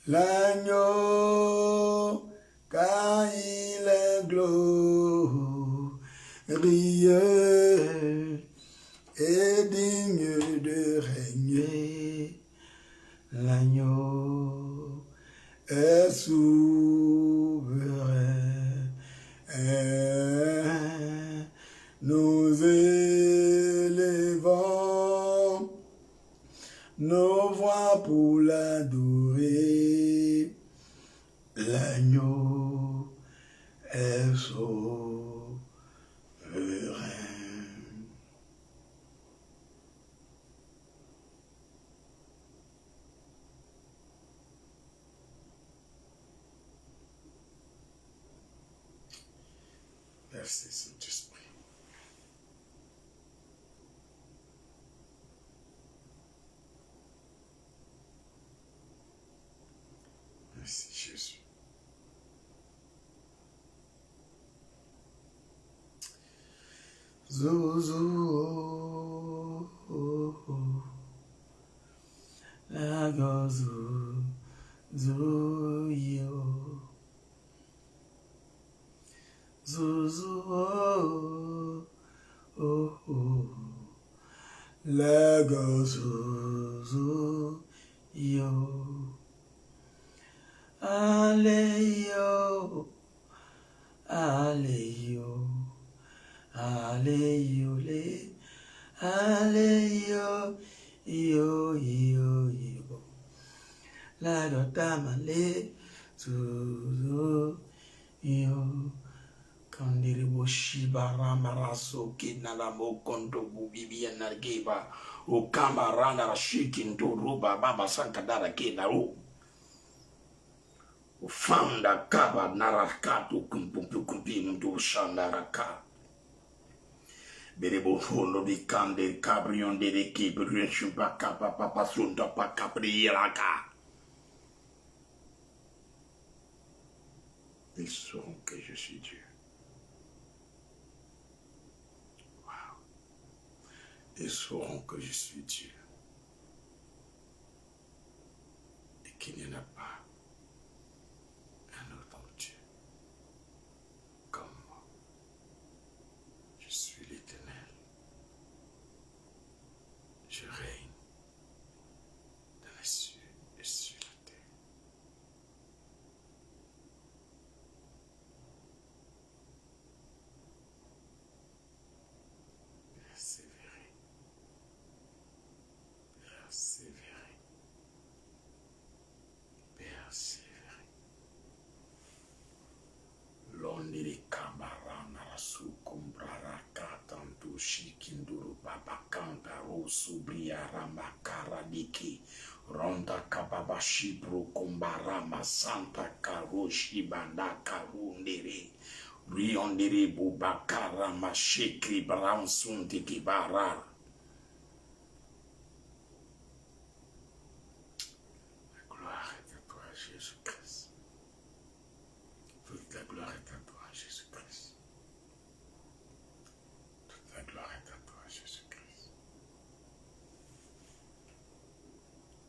A: l'agneau, car il est glorieux et digne de régner. L'agneau est souverain. Nous élevons nos voix pour l'adorer. L'agneau est souverain. Merci Saint-Esprit. Merci Jésus. Zozo, la gozo, zoyo. Zozo, oh, oh, la gozo, yo, aleyo, aleyo, aleyo, le, aleyo, yo, yo, yo, la dotama le, zozo, yo. Kandiribo Shibara Maraso Kinalamo Kondo Bubibia Nargeba O Kamarana Rashikin to Ruba Baba Sankadara Kenaro O Fanda Kaba Narakatu Kumpi Mdo Shandaraka Berebo Hondo di Kande Cabrion de Kibrion Baka Papa Sunda Pakapriaka. Ils sauront que je suis Dieu. Ils sauront que je suis Dieu et qu'il n'y en a pas un autre Dieu comme moi. Je suis l'Éternel. Je règne dans les cieux et sur la terre. Persévérer. Persévérer. Persévérer. L'onniri kamarana rasu kumbrara katantu shikinduru babakanta rosu briara makara diki ronda kababa shibru kumbarama santa karoshi banda karundiri riondiri bubakara mashikri bransundi kibara. Gloire est à toi, Jésus-Christ. Toute la gloire est à toi, Jésus-Christ. Toute la gloire est à toi, Jésus-Christ.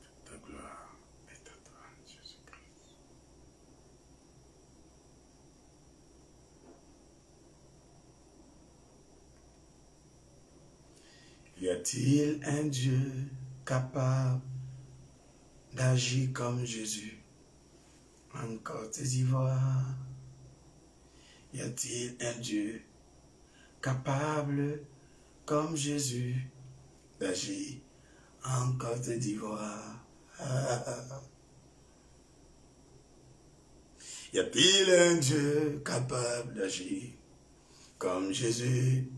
A: Toute la gloire est à toi, Jésus-Christ. Y a-t-il un Dieu capable d'agir comme Jésus en Côte d'Ivoire? Y a-t-il un Dieu capable comme Jésus d'agir en Côte d'Ivoire? Y a-t-il un Dieu capable d'agir comme Jésus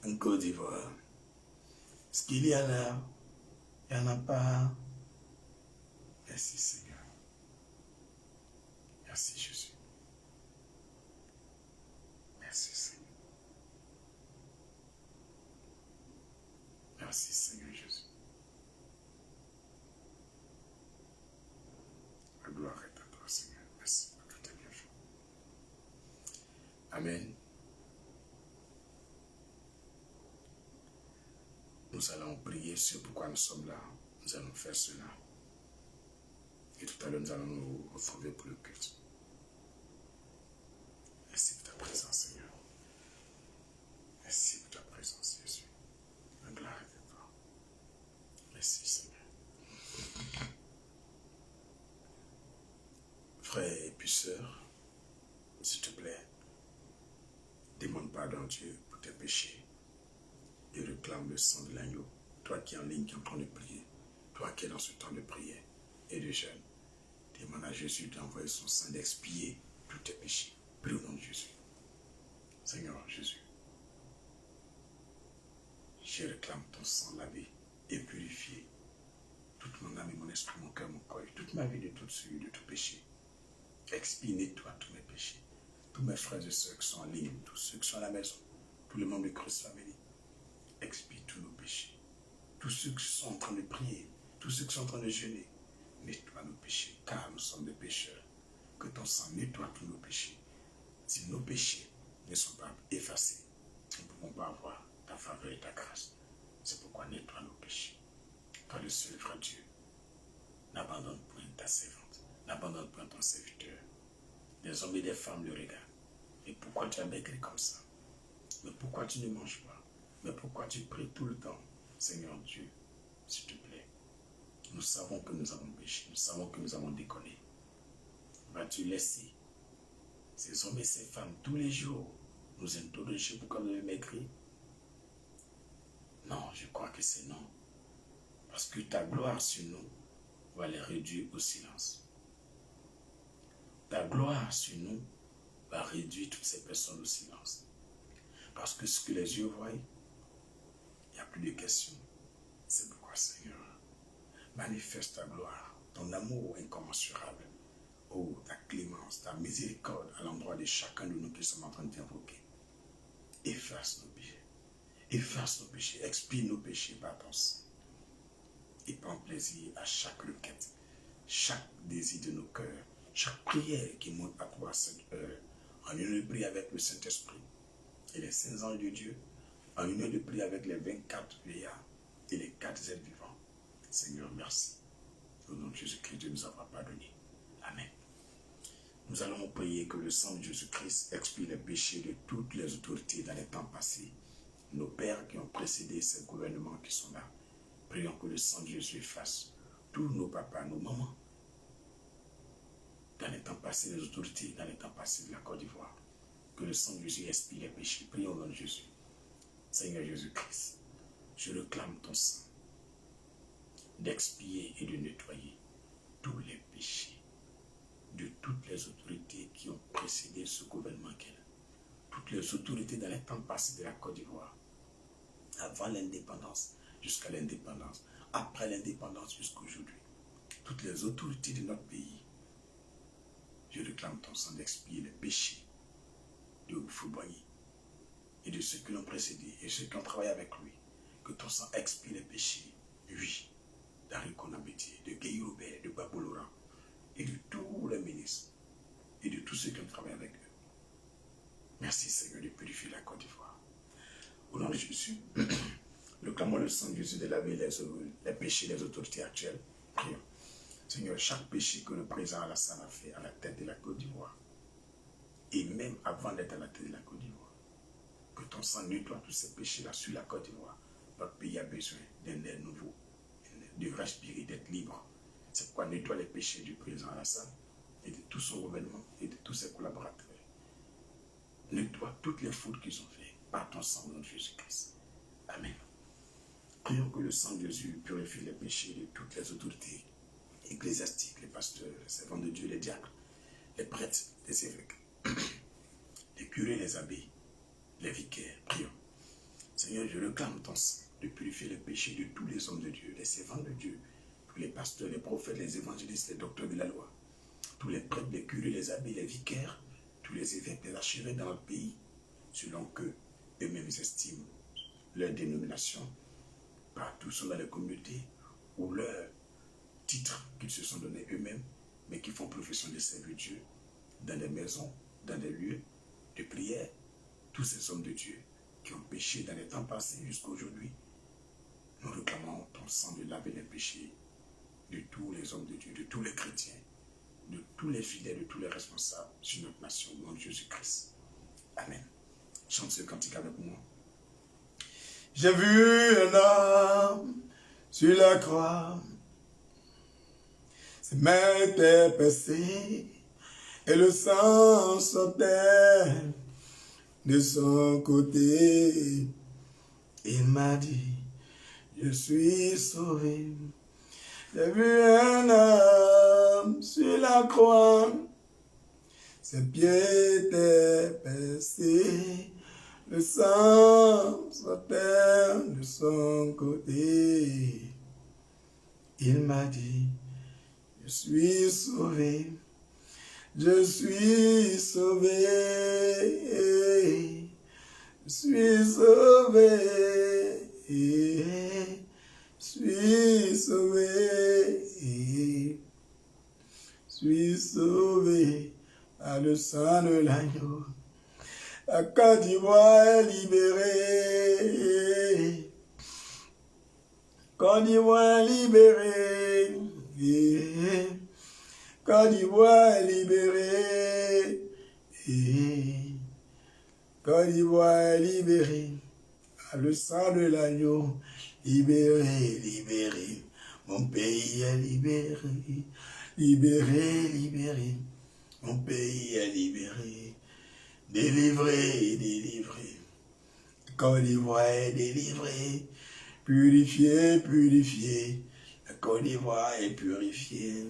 A: en Côte d'Ivoire? Est-ce qu'il y en a? Il n'y en a pas. Merci Seigneur. Merci Jésus. Merci Seigneur. Merci Seigneur Jésus. La gloire est à toi Seigneur. Merci pour tout tes bienfaits. Amen. Nous allons prier sur pourquoi nous sommes là. Nous allons faire cela. Et tout à l'heure, nous allons nous retrouver pour le culte. Merci pour ta présence, Seigneur. Merci pour ta présence, Jésus. La gloire est à toi. Merci, Seigneur. Frères et puis sœurs, s'il te plaît, demande pardon à Dieu pour tes péchés et réclame le sang de l'agneau. Toi qui es en ligne, qui es en train de prier, toi qui es dans ce temps de prière et de jeûne, demande à Jésus d'envoyer son sang, d'expier tous tes péchés. Prie au nom de Jésus. Seigneur Jésus, je réclame ton sang lavé et purifié. Toute mon âme et mon esprit, mon cœur, mon corps, toute ma vie de toute souillure, de tout péché. Expie, nettoie tous mes péchés. Tous mes frères et sœurs qui sont en ligne, tous ceux qui sont à la maison, tous les membres de Christ Family. Expie tous nos péchés. Tous ceux qui sont en train de prier, tous ceux qui sont en train de jeûner, nettoie nos péchés, car nous sommes des pécheurs. Que ton sang nettoie tous nos péchés. Si nos péchés ne sont pas effacés, nous ne pouvons pas avoir ta faveur et ta grâce. C'est pourquoi nettoie nos péchés. Toi le seul vrai Dieu, n'abandonne point ta servante, n'abandonne point ton serviteur. Des hommes et des femmes le regardent. Mais pourquoi tu as maigri comme ça? Mais pourquoi tu ne manges pas? Mais pourquoi tu pries tout le temps? Seigneur Dieu, s'il te plaît, nous savons que nous avons péché, nous savons que nous avons déconné. Vas-tu laisser ces hommes et ces femmes tous les jours nous interroger pourquoi nous avons maigri? Non, je crois que c'est non. Parce que ta gloire sur nous va les réduire au silence. Ta gloire sur nous va réduire toutes ces personnes au silence. Parce que ce que les yeux voient, il n'y a plus de questions. C'est pourquoi, Seigneur, manifeste ta gloire, ton amour incommensurable, oh, ta clémence, ta miséricorde à l'endroit de chacun de nous qui sommes en train d'invoquer. Efface nos péchés, expie nos péchés par ton sang. Et prends plaisir à chaque requête, chaque désir de nos cœurs, chaque prière qui monte à toi à cette heure, en union de prière avec le Saint-Esprit et les saints anges de Dieu, en union de prière avec les 24 vieillards et les 4 êtres vivants. Seigneur, merci. Au nom de Jésus-Christ, Dieu nous aura pardonné. Amen. Nous allons prier que le sang de Jésus-Christ expie les péchés de toutes les autorités dans les temps passés, nos pères qui ont précédé ces gouvernements qui sont là. Prions que le sang de Jésus efface tous nos papas, nos mamans, dans les temps passés, les autorités, dans les temps passés de la Côte d'Ivoire. Que le sang de Jésus expie les péchés. Prions au nom de Jésus. Seigneur Jésus-Christ, je réclame ton sang d'expier et de nettoyer tous les péchés de toutes les autorités qui ont précédé ce gouvernement qu'elle a. Toutes les autorités dans les temps passés de la Côte d'Ivoire, avant l'indépendance jusqu'à l'indépendance, après l'indépendance jusqu'à aujourd'hui. Toutes les autorités de notre pays, je réclame ton sang d'expier les péchés de Houphouët-Boigny et de ceux qui l'ont précédé et ceux qui ont travaillé avec lui. Que ton sang expie les péchés, oui, d'Henri Konan-Bédié, de Guy Robert, de Babou Laurent et de tous les ministres et de tous ceux qui ont travaillé avec eux. Merci Seigneur de purifier la Côte d'Ivoire. Au nom de Jésus, nous clamons le sang de Jésus de laver les péchés des autorités actuelles. Prions. Seigneur, chaque péché que le président Alassane a fait à la tête de la Côte d'Ivoire, et même avant d'être à la tête de la Côte d'Ivoire, que ton sang nettoie tous ces péchés-là sur la Côte d'Ivoire. Notre pays a besoin d'un air nouveau, de respirer, d'être libre. C'est pourquoi nettoie les péchés du président Alassane et de tout son gouvernement et de tous ses collaborateurs. Nettoie toutes les fautes qu'ils ont faites par ton sang, au nom de Jésus-Christ. Amen. Prions que le sang de Jésus purifie les péchés de toutes les autorités ecclésiastiques, les pasteurs, les servants de Dieu, les diacres, les prêtres, les évêques, les curés, les abbés, les vicaires. Prions. Seigneur, je réclame ton sang de purifier les péchés de tous les hommes de Dieu, les servants de Dieu, tous les pasteurs, les prophètes, les évangélistes, les docteurs de la loi, tous les prêtres, les curés, les abbés, les vicaires, tous les évêques, les archevêques dans notre pays, selon que eux-mêmes estiment leur dénomination, partout sont dans les communautés, ou leur titre qu'ils se sont donnés eux-mêmes, mais qui font profession de servir Dieu, dans des maisons, dans des lieux de prière, tous ces hommes de Dieu qui ont péché dans les temps passés jusqu'à aujourd'hui, nous réclamons ton sang de laver les péchés de tous les hommes de Dieu, de tous les chrétiens, de tous les fidèles, de tous les responsables sur notre nation, au nom de Jésus-Christ. Amen. Chante ce cantique avec moi. J'ai vu un homme sur la croix, ses mains étaient percées et le sang sortait de son côté. Il m'a dit, je suis sauvé. J'ai vu un homme sur la croix, ses pieds étaient percés, le sang sortait de son côté. Il m'a dit, je suis sauvé, je suis sauvé, je suis sauvé, je suis sauvé, je suis sauvé par le sang de l'agneau. La Côte d'Ivoire est libérée. Côte d'Ivoire est libérée. Côte d'Ivoire est libérée. Côte d'Ivoire est libérée. Par le sang de l'agneau. Libéré, libéré. Mon pays est libéré. Libéré, libéré. Mon pays est libéré. Délivré, délivré. Côte d'Ivoire est délivrée. Purifié, purifié. La Côte d'Ivoire est purifiée.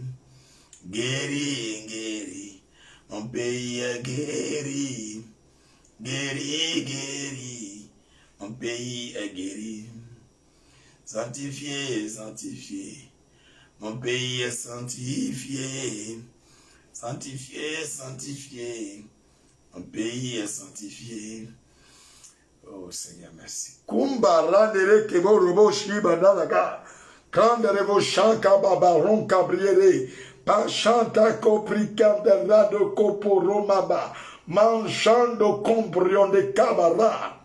A: Guéri, guéri. Mon pays est guéri, guéri, guéri. Mon pays est guéri. Sanctifié, sanctifié. Mon pays est sanctifié. Sanctifié, sanctifié. Mon pays est sanctifié. Oh Seigneur, merci. Kumbara nere kebo robo shiba nalaga. Kanderebo shanka babaron kabriere. Pachanta koprika de rado koporomaba. Manchando combrion de cabara.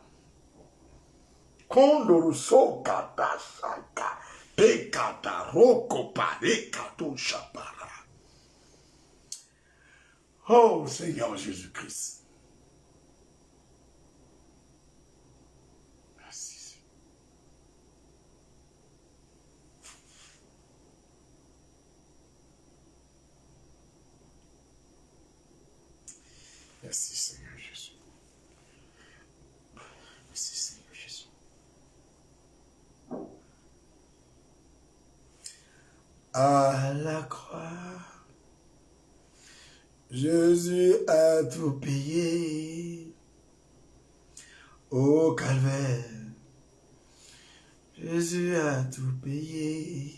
A: Condor so kata saka. Pekata roko pareka to chapara. Oh Seigneur Jésus-Christ. Merci Seigneur Jésus. Merci Seigneur Jésus. À la croix, Jésus a tout payé. Au calvaire, Jésus a tout payé.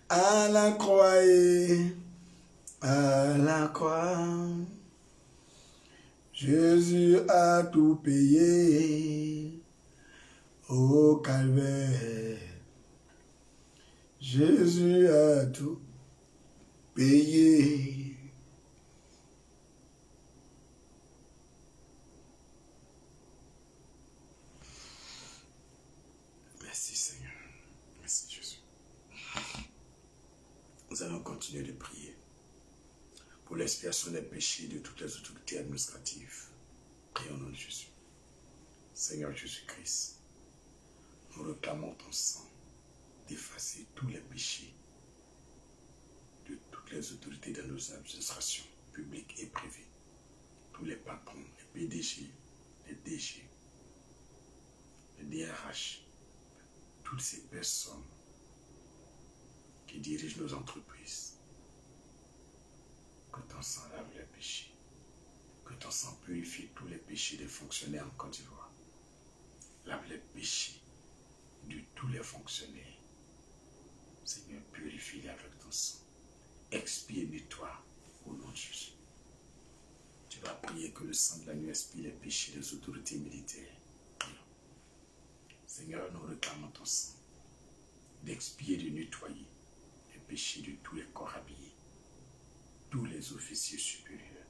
A: À la croix, à la croix, Jésus a tout payé. Au calvaire, Jésus a tout payé. Merci Seigneur. Merci Jésus. Nous allons continuer de prier pour l'expiation des péchés de toutes les autorités administratives. Prions au nom de Jésus. Seigneur Jésus-Christ, nous réclamons ton sang d'effacer tous les péchés de toutes les autorités dans nos administrations publiques et privées. Tous les patrons, les PDG, les DG, les DRH, toutes ces personnes qui dirigent nos entreprises. Que ton sang lave les péchés. Que ton sang purifie tous les péchés des fonctionnaires en Côte d'Ivoire. Lave les péchés de tous les fonctionnaires. Seigneur, purifie-les avec ton sang. Expie et nettoie au nom de Jésus. Tu vas prier que le sang de l'agneau expie les péchés des autorités militaires. Seigneur, nous réclamons ton sang d'expier et de nettoyer les péchés de tous les corps habillés, tous les officiers supérieurs,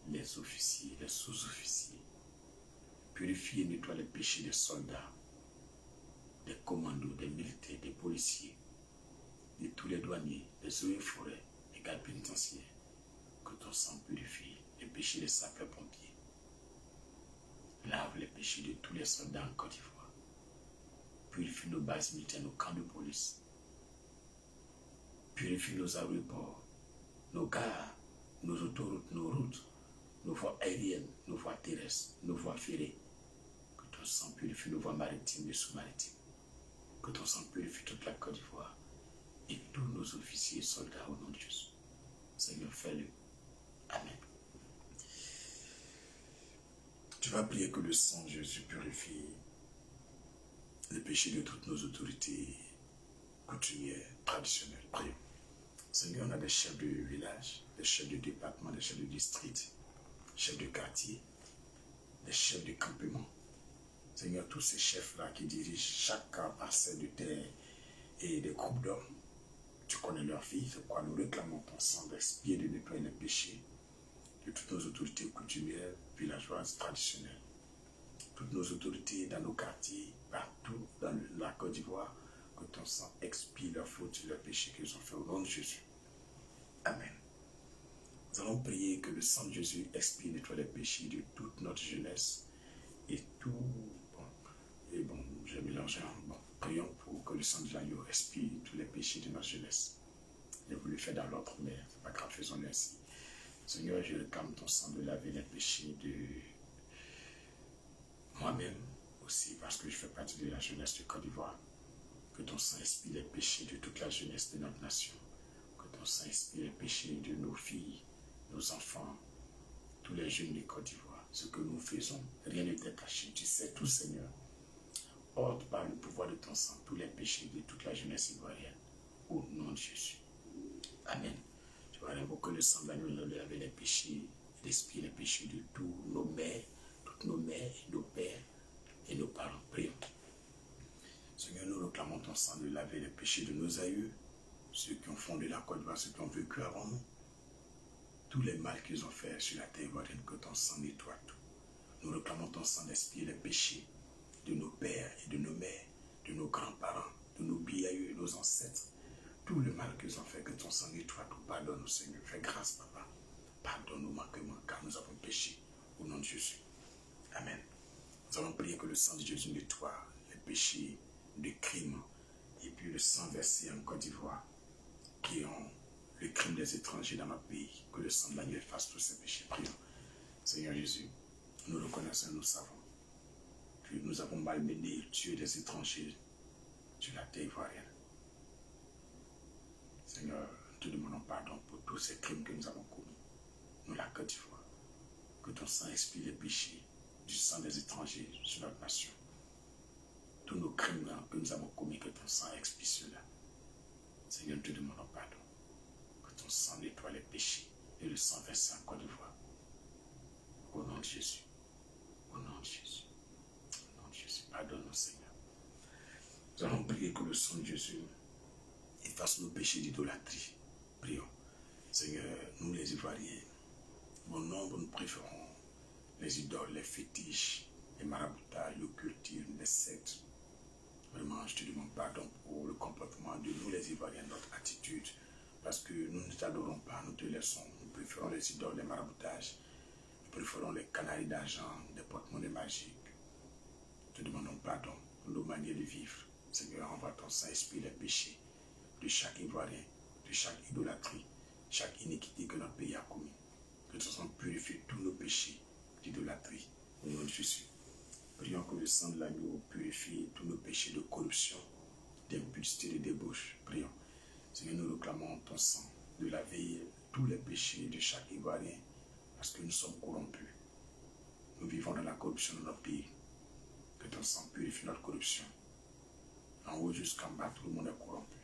A: les officiers, les sous-officiers. Purifie et nettoie les péchés des soldats, des commandos, des militaires, des policiers, de tous les douaniers, des eaux et forêts, des gardes pénitentiaires. Que ton sang purifie les péchés des sapeurs-pompiers. Lave les péchés de tous les soldats en Côte d'Ivoire. Purifie nos bases militaires, nos camps de police. Purifie nos aéroports, nos gares, nos autoroutes, nos routes, nos voies aériennes, nos voies terrestres, nos voies ferrées. Que ton sang purifie nos voies maritimes et sous-maritimes. Que ton sang purifie toute la Côte d'Ivoire et tous nos officiers et soldats au nom de Jésus. Seigneur, fais-le. Amen. Tu vas prier que le sang de Jésus purifie les péchés de toutes nos autorités coutumières, traditionnelles. Prions. Seigneur, on a des chefs de village, des chefs de département, des chefs de district, chefs de quartier, des chefs de campement. Seigneur, tous ces chefs-là qui dirigent chaque parcelle de terre et des groupes d'hommes, tu connais leur vie, c'est pourquoi nous réclamons ton sang d'expier, de nettoyer les péchés de toutes nos autorités coutumières, villageoises, traditionnelles. Toutes nos autorités dans nos quartiers, partout dans la Côte d'Ivoire, que ton sang expie leurs fautes et leurs péchés qu'ils ont fait au nom de Jésus. Amen. Nous allons prier que le sang de Jésus expie et nettoie les péchés de toute notre jeunesse et tout. J'ai mélangé. Prions pour que le sang de l'agneau expie tous les péchés de notre jeunesse. J'ai voulu faire dans l'ordre, mais c'est pas grave, faisons-le ainsi. Seigneur, je réclame ton sang de laver les péchés de moi-même aussi, parce que je fais partie de la jeunesse de Côte d'Ivoire. Que ton sang expie les péchés de toute la jeunesse de notre nation. Que ton ton sang expie les péchés de nos filles, nos enfants, tous les jeunes de Côte d'Ivoire. Ce que nous faisons, rien ne t'est caché. Tu sais tout, Seigneur. Ôte par le pouvoir de ton sang tous les péchés de toute la jeunesse ivoirienne. Au nom de Jésus. Amen. Je vais invoquer le sang de l'agneau de laver les péchés, d'expier les péchés de tous nos mères, toutes nos mères, nos pères et nos parents. Prions. Seigneur, nous réclamons ton sang de laver les péchés de nos aïeux, ceux qui ont fondé la Côte d'Ivoire, ceux qui ont vécu avant nous. Tous les mal qu'ils ont fait sur la terre ivoirienne, que ton sang nettoie tout. Nous réclamons ton sang d'expier les péchés de nos pères et de nos mères, de nos grands-parents, de nos biaïeux, nos ancêtres. Tout le mal qu'ils ont fait, que ton sang nettoie tout. Pardonne-nous, Seigneur. Fais grâce, Papa. Pardonne nos manquements, car nous avons péché. Au nom de Jésus. Amen. Nous allons prier que le sang de Jésus nettoie les péchés de crimes. Et puis le sang versé en Côte d'Ivoire, qui ont le crime des étrangers dans notre pays. Que le sang de l'agneau efface tous ces péchés. Prions. Seigneur Jésus, nous reconnaissons, nous savons que nous avons malmené, tué des étrangers sur la terre ivoirienne. Seigneur, nous te demandons pardon pour tous ces crimes que nous avons commis. Nous, la Côte d'Ivoire, que ton sang expie les péchés du sang des étrangers sur notre nation. Tous nos crimes que nous avons commis, que ton sang expie cela. Seigneur, nous te demandons pardon. Que ton sang nettoie les péchés et le sang versé en Côte d'Ivoire. Au nom de Jésus. Au nom de Jésus. Au nom de Jésus. Pardonne-nous, Seigneur. Nous allons prier que le sang de Jésus efface nos péchés d'idolâtrie. Prions. Seigneur, nous les Ivoiriens, bon nombre nous préférons les idoles, les fétiches, les maraboutages, l'occultisme, les sectes. Vraiment, je te demande pardon pour le comportement de nous les Ivoiriens, notre attitude, parce que nous ne t'adorons pas, nous te laissons. Nous préférons les idoles, les maraboutages, nous préférons les canaries d'argent, les porte-monnaies magiques. Nous te demandons pardon pour nos manières de vivre. Seigneur, envoie ton sang, expie les péchés de chaque Ivoirien, de chaque idolâtrie, chaque iniquité que notre pays a commis. Que ton sang purifie tous nos péchés d'idolâtrie. Au nom de Jésus. Prions que le sang de l'agneau purifie tous nos péchés de corruption, d'impudicité, de débauche. Prions. Seigneur, nous réclamons ton sang de laver tous les péchés de chaque Ivoirien parce que nous sommes corrompus. Nous vivons dans la corruption de notre pays. Que ton sang purifie notre corruption. En haut jusqu'en bas, tout le monde est corrompu.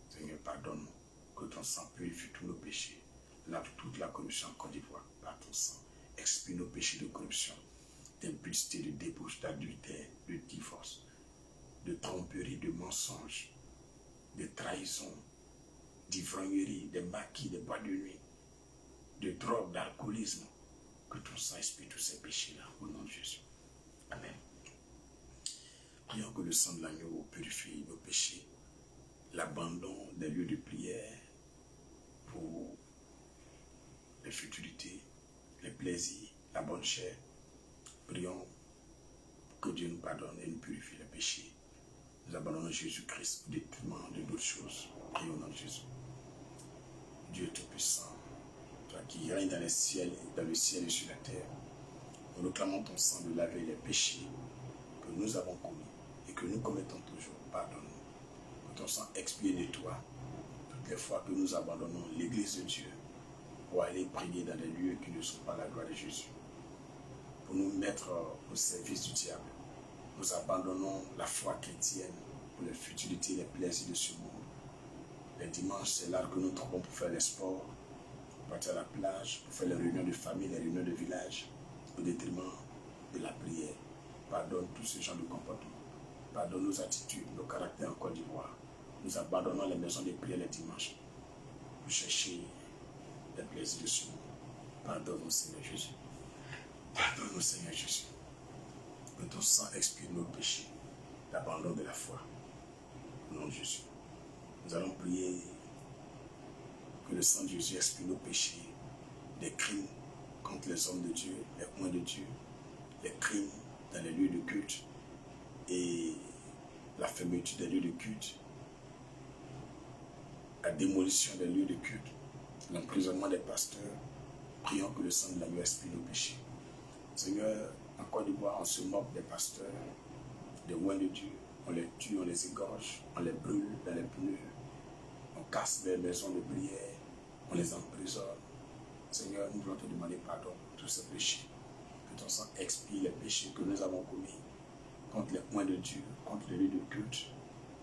A: Seigneur, pardonne-nous. Que ton sang purifie tous nos péchés. Lave toute la corruption en Côte d'Ivoire par ton sang. Expie nos péchés de corruption, d'impudicité, de débauche, d'adultère, de divorce, de tromperie, de mensonge, de trahison, d'ivrognerie, de maquis, de bois de nuit, de drogue, d'alcoolisme. Que ton sang expie tous ces péchés-là, au nom de Jésus. Amen. Prions que le sang de l'agneau purifie nos péchés, l'abandon des lieux de prière pour les futilités, les plaisirs, la bonne chair. Prions que Dieu nous pardonne et nous purifie les péchés. Nous abandonnons Jésus-Christ au détriment de d'autres choses. Prions au nom de Jésus. Dieu Tout-Puissant, toi qui règnes dans le ciel et sur la terre, nous réclamons ton sang de laver les péchés que nous avons commis et que nous commettons toujours. Pardonne-nous. Que ton sang expie et nettoie toutes les fois que nous abandonnons l'Église de Dieu pour aller prier dans des lieux qui ne sont pas la gloire de Jésus. Pour nous mettre au service du diable. Nous abandonnons la foi chrétienne pour les futilités, les plaisirs de ce monde. Les dimanches, c'est là que nous trouvons pour faire les sports, pour partir à la plage, pour faire les réunions de famille, les réunions de village, au détriment de la prière. Pardonne tous ces genres de comportements. Pardonne nos attitudes, nos caractères en Côte d'Ivoire. Nous abandonnons les maisons de prière les dimanches pour chercher les plaisirs de ce monde. Pardonne-nous, Seigneur Jésus. Pardonne-nous, Seigneur Jésus. Que ton sang expie nos péchés, l'abandon de la foi. Au nom de Jésus. Nous allons prier que le sang de Jésus expie nos péchés, les crimes contre les hommes de Dieu, les oints de Dieu, les crimes dans les lieux de culte et la fermeture des lieux de culte, la démolition des lieux de culte, l'emprisonnement des pasteurs. Prions que le sang de l'agneau expie nos péchés. Seigneur, en Côte d'Ivoire, on se moque des pasteurs, des oints de Dieu. On les tue, on les égorge, on les brûle dans les pneus, on casse les maisons de prière, On les emprisonne. Seigneur, nous voulons te demander pardon pour tous ces péchés. Que ton sang expie les péchés que nous avons commis contre les points de Dieu, contre les lieux de culte.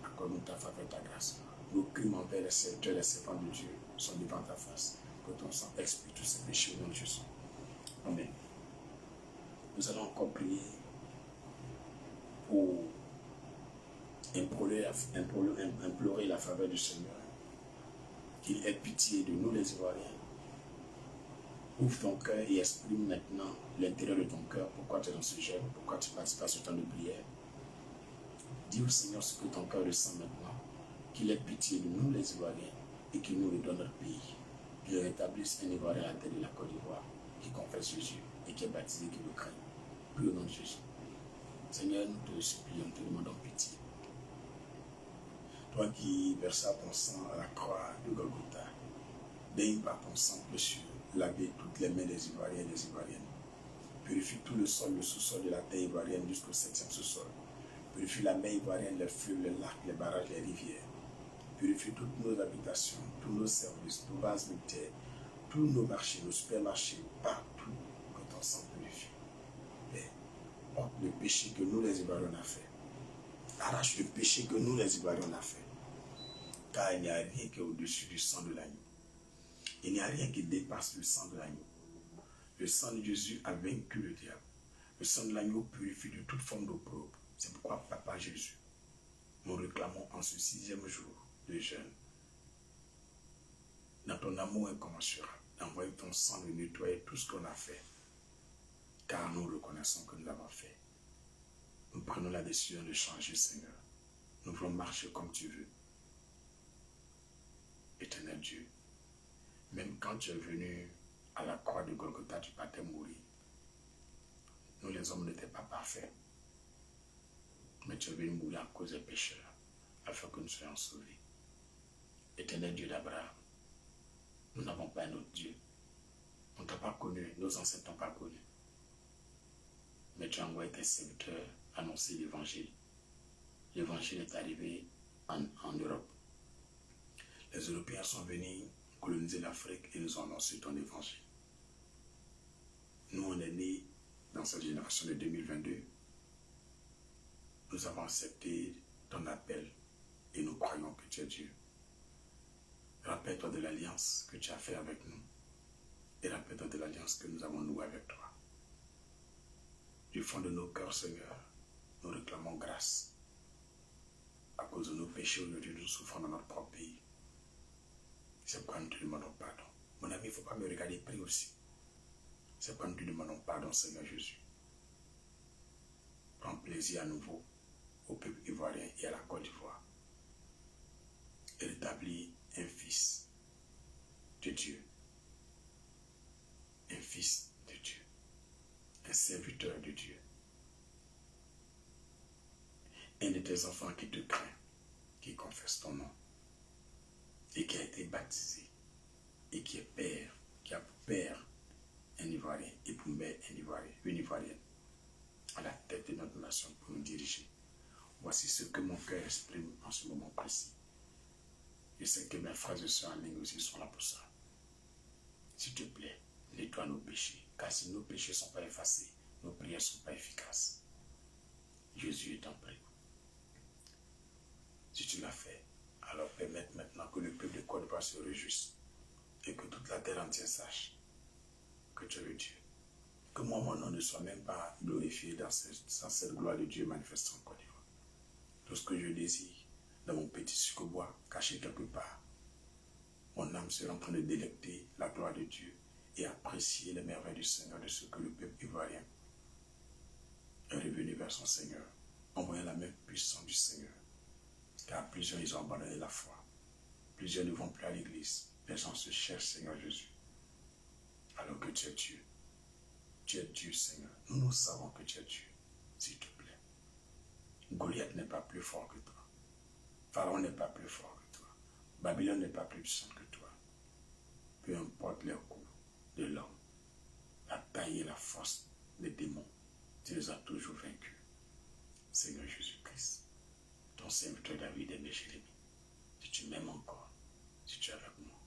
A: Accorde-nous ta faveur, ta grâce. Nos crimes envers les serviteurs et les servants de Dieu sont devant ta face. Que ton sang expie tous ces péchés au nom de Jésus. Amen. Nous allons encore prier pour implorer la faveur du Seigneur. Qu'il ait pitié de nous les Ivoiriens. Ouvre ton cœur et exprime maintenant l'intérieur de ton cœur. Pourquoi tu es dans ce jeûne? Pourquoi tu participes à ce temps de prière? Dis au Seigneur ce que ton cœur ressent maintenant. Qu'il ait pitié de nous les Ivoiriens et qu'il nous redonne notre pays. Qu'il rétablisse un Ivoirien à la tête de la Côte d'Ivoire qui confesse Jésus et qui est baptisé, qui le craint. Prie au nom de Jésus. Seigneur, nous te supplions, te demandons pitié. Toi qui versas ton sang à la croix de Golgotha, daigne par ton sang précieux laver toutes les mains des Ivoiriens et des Ivoiriennes. Purifie tout le sol, le sous-sol de la terre ivoirienne jusqu'au 7e sous-sol. Purifie la mer ivoirienne, les fleuves, les lacs, les barrages, les rivières. Purifie toutes nos habitations, tous nos services, nos vases de terre, tous nos marchés, nos supermarchés, partout que ton sang purifie. Père, ôte le péché que nous les Ivoiriens avons fait. Arrache le péché que nous les Ivoiriens avons fait. Car il n'y a rien qui est au-dessus du sang de l'agneau. Il n'y a rien qui dépasse le sang de l'agneau. Le sang de Jésus a vaincu le diable. Le sang de l'agneau purifie de toute forme d'opprobre. C'est pourquoi, Papa Jésus, nous réclamons en ce 6e jour de jeûne, dans ton amour incommensurable, d'envoyer ton sang de nettoyer tout ce qu'on a fait. Car nous reconnaissons que nous l'avons fait. Nous prenons la décision de changer, Seigneur. Nous voulons marcher comme tu veux. Éternel Dieu, même quand tu es venu à la croix de Golgotha, tu partais mourir. Nous les hommes n'étaient pas parfaits. Mais tu es venu mourir à cause des pécheurs, afin que nous soyons sauvés. Éternel Dieu d'Abraham, nous n'avons pas un autre Dieu. On ne t'a pas connu, nos ancêtres n'ont pas connu. Mais tu as envoyé tes serviteurs annoncer l'évangile. L'évangile est arrivé en Europe. Les Européens sont venus coloniser l'Afrique et nous ont annoncé ton évangile. Nous, on est nés dans cette génération de 2022. Nous avons accepté ton appel et nous croyons que tu es Dieu. Rappelle-toi de l'alliance que tu as faite avec nous et rappelle-toi de l'alliance que nous avons nouée avec toi. Du fond de nos cœurs, Seigneur, nous réclamons grâce. À cause de nos péchés, aujourd'hui, nous souffrons dans notre propre pays. C'est pourquoi nous te demandons pardon. Mon ami, il ne faut pas me regarder, prie aussi. C'est pourquoi nous te demandons pardon, Seigneur Jésus. Prends plaisir à nouveau au peuple ivoirien et à la Côte d'Ivoire. Et rétablis un fils de Dieu. Un fils de Dieu. Un serviteur de Dieu. Un de tes enfants qui te craint, qui confesse ton nom et qui a été baptisé et qui est père, qui a pour père un Ivoirien et pour mère un Ivoirien, une Ivoirienne à la tête de notre nation pour nous diriger. Voici ce que mon cœur exprime en ce moment précis. Je sais que mes frères et sœurs en ligne aussi sont là pour ça. S'il te plaît, nettoie nos péchés, car si nos péchés ne sont pas effacés, nos prières ne sont pas efficaces. Jésus est en paix. Si tu l'as fait, alors permette maintenant que le peuple de Côte d'Ivoire se réjouisse et que toute la terre entière sache que tu es le Dieu. Que moi, mon nom ne soit même pas glorifié dans cette gloire de Dieu manifestée en Côte d'Ivoire. Tout ce que je désire dans mon petit sucre-bois caché quelque part, mon âme sera en train de délecter la gloire de Dieu et apprécier les merveilles du Seigneur, de ce que le peuple ivoirien est revenu vers son Seigneur, en voyant la main puissante du Seigneur. Car plusieurs, ils ont abandonné la foi. Plusieurs ne vont plus à l'église. Les gens se cherchent, Seigneur Jésus. Alors que tu es Dieu. Tu es Dieu, Seigneur. Nous savons que tu es Dieu. S'il te plaît. Goliath n'est pas plus fort que toi. Pharaon n'est pas plus fort que toi. Babylone n'est pas plus puissante que toi. Peu importe les coups de l'homme, la taille et la force des démons, tu les as toujours vaincus. Seigneur Jésus-Christ, ton serviteur David aimé Jérémie, si tu m'aimes encore, si tu es avec moi,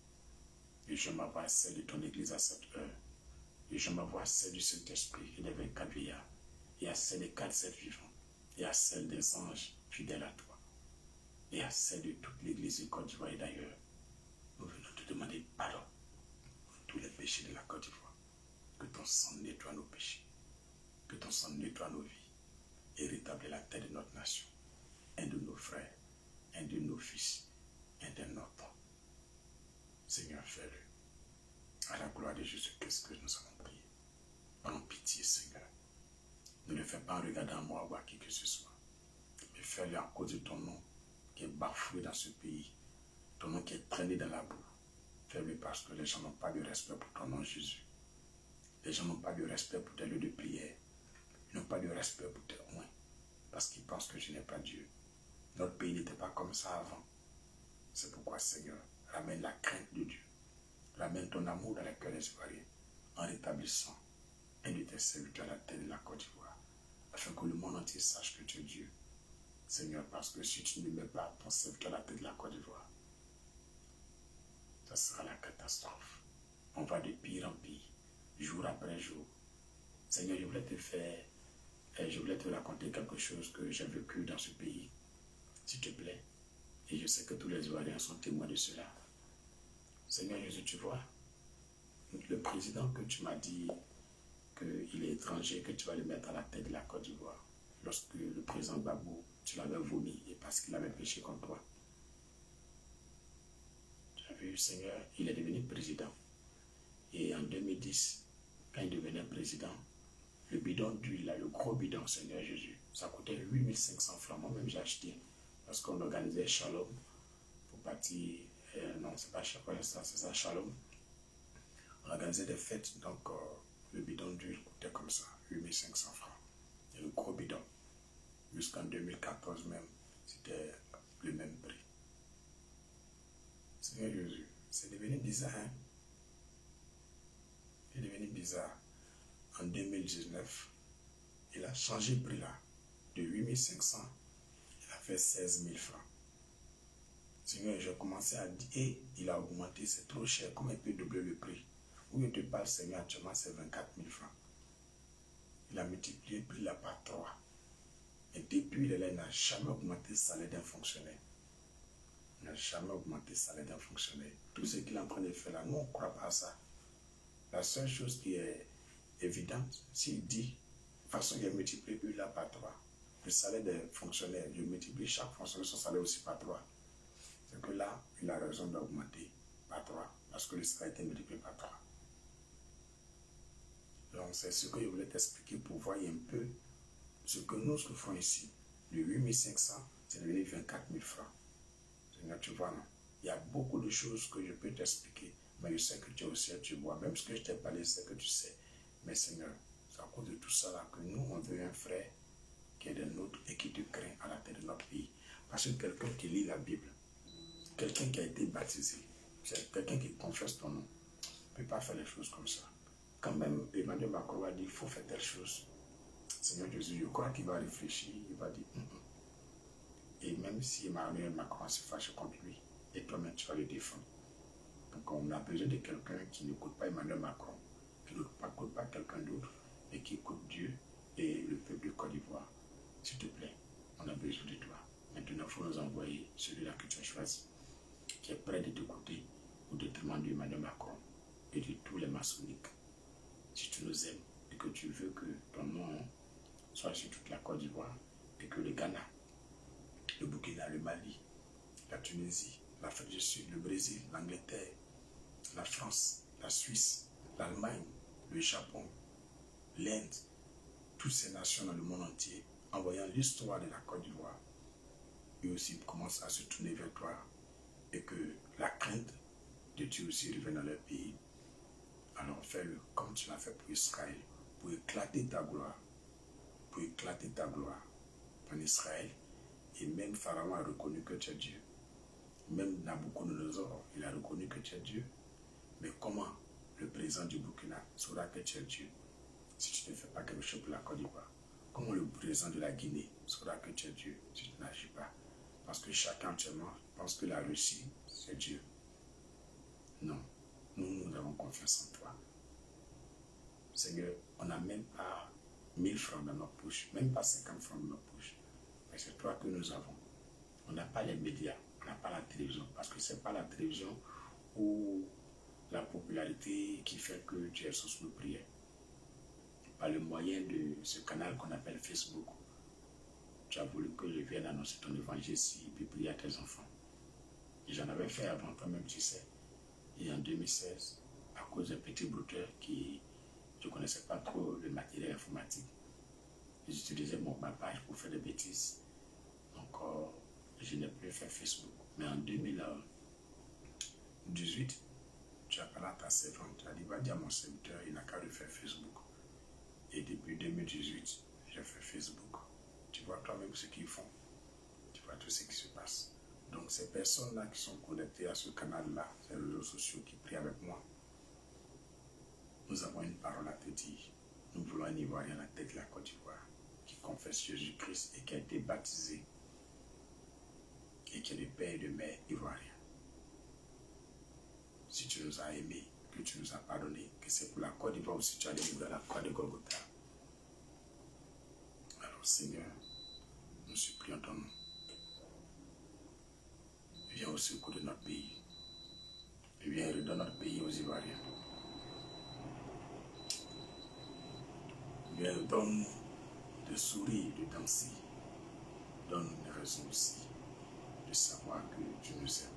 A: je je m'envoie celle de ton Église à cette heure. Et je m'envoie celle du Saint-Esprit et des 24 vieillards. Et à celle des 4 êtres vivants. Et à celle des anges fidèles à toi. Et à celle de toute l'Église de Côte d'Ivoire et d'ailleurs. Nous venons te demander pardon pour tous les péchés de la Côte d'Ivoire. Que ton sang nettoie nos péchés. Que ton sang nettoie nos vies. Et rétablit la tête de notre nation. Un de nos frères, un de nos fils, un de nos temps. Seigneur, fais-le. À la gloire de Jésus-Christ que nous avons prié. Prends pitié, Seigneur. Ne le fais pas en regardant moi ou à qui que ce soit. Mais fais-le à cause de ton nom qui est bafoué dans ce pays. Ton nom qui est traîné dans la boue. Fais-le parce que les gens n'ont pas de respect pour ton nom, Jésus. Les gens n'ont pas de respect pour tes lieux de prière. Ils n'ont pas de respect pour tes oins. Parce qu'ils pensent que je n'ai pas Dieu. Notre pays n'était pas comme ça avant. C'est pourquoi, Seigneur, ramène la crainte de Dieu. Ramène ton amour dans les cœurs des Ivoiriens en rétablissant un de tes serviteurs à la tête de la Côte d'Ivoire, afin que le monde entier sache que tu es Dieu. Seigneur, parce que si tu ne mets pas ton serviteur à la tête de la Côte d'Ivoire, ça sera la catastrophe. On va de pire en pire, jour après jour. Seigneur, je voulais te raconter quelque chose que j'ai vécu dans ce pays, s'il te plaît. Et je sais que tous les Ivoiriens sont témoins de cela. Seigneur Jésus, tu vois, le président que tu m'as dit qu'il est étranger, que tu vas le mettre à la tête de la Côte d'Ivoire, lorsque le président Gbagbo, tu l'avais vomi, et parce qu'il avait péché contre toi. Tu as vu, Seigneur, il est devenu président. Et en 2010, quand il devenait président, le bidon d'huile, le gros bidon, Seigneur Jésus, ça coûtait 8500 francs. Moi-même, j'ai acheté. Parce qu'on organisait Shalom pour partir. Non, c'est pas Shalom, c'est ça, Shalom. On organisait des fêtes, donc le bidon d'huile coûtait comme ça, 8500 francs. Et le gros bidon, jusqu'en 2014 même, c'était le même prix. Seigneur Jésus, c'est devenu bizarre, hein? C'est devenu bizarre. En 2019, il a changé le prix là, de 8500, il a fait 16 000 francs. Seigneur, j'ai commencé à dire, et il a augmenté, c'est trop cher, comment il peut doubler le prix? Où je te parle, Seigneur, actuellement, c'est 24 000 francs. Il a multiplié le prix là par 3. Et depuis, il n'a jamais augmenté le salaire d'un fonctionnaire. Il n'a jamais augmenté le salaire d'un fonctionnaire. Tout ce qu'il est en train de faire là, nous, on ne croit pas à ça. La seule chose qui est évidente, s'il dit, de toute façon, il a multiplié le prix là par 3. Le salaire des fonctionnaires, il multiplie chaque fonctionnaire son salaire aussi par 3. C'est que là, il a raison d'augmenter par 3, parce que le salaire a été multiplié par 3. Donc, c'est ce que je voulais t'expliquer pour voir un peu ce que nous faisons ici. Le 8500, c'est devenu 24 000 francs. Seigneur, tu vois, non? Il y a beaucoup de choses que je peux t'expliquer, mais je sais que tu es au ciel, tu vois. Même ce que je t'ai parlé, c'est que tu sais. Mais Seigneur, c'est à cause de tout ça là que nous, on veut un frère qui est des nôtres et qui te craint à la tête de notre pays. Parce que quelqu'un qui lit la Bible, quelqu'un qui a été baptisé, c'est quelqu'un qui confesse ton nom, ne peut pas faire les choses comme ça. Quand même, Emmanuel Macron a dit il faut faire telle chose. Seigneur Jésus, je crois qu'il va réfléchir, il va dire Et même si Emmanuel Macron se fâche contre lui, et toi-même tu vas le défendre. Donc on a besoin de quelqu'un qui n'écoute pas Emmanuel Macron, qui n'écoute pas quelqu'un d'autre, mais qui écoute Dieu et le peuple de Côte d'Ivoire. S'il te plaît, on a besoin de toi. Maintenant, il faut nous envoyer celui-là que tu as choisi, qui est prêt de t'écouter au détriment d'Emmanuel Macron et de tous les maçonniques. Si tu nous aimes et que tu veux que ton nom soit sur toute la Côte d'Ivoire et que le Ghana, le Burkina, le Mali, la Tunisie, l'Afrique du Sud, le Brésil, l'Angleterre, la France, la Suisse, l'Allemagne, le Japon, l'Inde, toutes ces nations dans le monde entier, en voyant l'histoire de la Côte d'Ivoire, eux aussi commencent à se tourner vers toi et que la crainte de Dieu aussi revienne dans leur pays. Alors fais-le comme tu l'as fait pour Israël, pour éclater ta gloire, en Israël. Et même Pharaon a reconnu que tu es Dieu. Même Nabucodonosor, il a reconnu que tu es Dieu. Mais comment le président du Burkina saura que tu es Dieu si tu ne fais pas quelque chose pour la Côte d'Ivoire? Comment le président de la Guinée saura que tu es Dieu si tu n'agis pas? Parce que chacun actuellement pense que la Russie, c'est Dieu. Non. nous avons confiance en toi. Seigneur, on n'a même pas 1000 francs dans notre poche, même pas 50 francs dans notre poche. Mais c'est toi que nous avons. On n'a pas les médias, on n'a pas la télévision, parce que ce n'est pas la télévision ou la popularité qui fait que tu exauces nos prières. Par le moyen de ce canal qu'on appelle Facebook, tu as voulu que je vienne annoncer ton évangile ici et prier à tes enfants. Et j'en avais fait avant toi-même, tu sais. Et en 2016, à cause d'un petit brouteur qui je ne connaissais pas trop le matériel informatique, j'utilisais ma page pour faire des bêtises. Donc, je n'ai plus fait Facebook. Mais en 2018, tu as parlé à ta servante, tu as dit, va dire à mon serviteur, il n'a qu'à le faire Facebook. Et depuis 2018, j'ai fait Facebook. Tu vois toi-même ce qu'ils font. Tu vois tout ce qui se passe. Donc, ces personnes-là qui sont connectées à ce canal-là, ces réseaux sociaux qui prient avec moi, nous avons une parole à te dire. Nous voulons un Ivoirien à la tête de la Côte d'Ivoire qui confesse Jésus-Christ et qui a été baptisé et qui est le père et de mère ivoirien. Si tu nous as aimés, que tu nous as pardonné, que c'est pour la Côte d'Ivoire aussi tu as délivré à la croix de Golgotha. Alors Seigneur, nous supplions ton nom. Viens au secours de notre pays. Viens redonner notre pays aux Ivoiriens. Viens donne de sourire, de danser. Donne une raison aussi de savoir que tu nous aimes.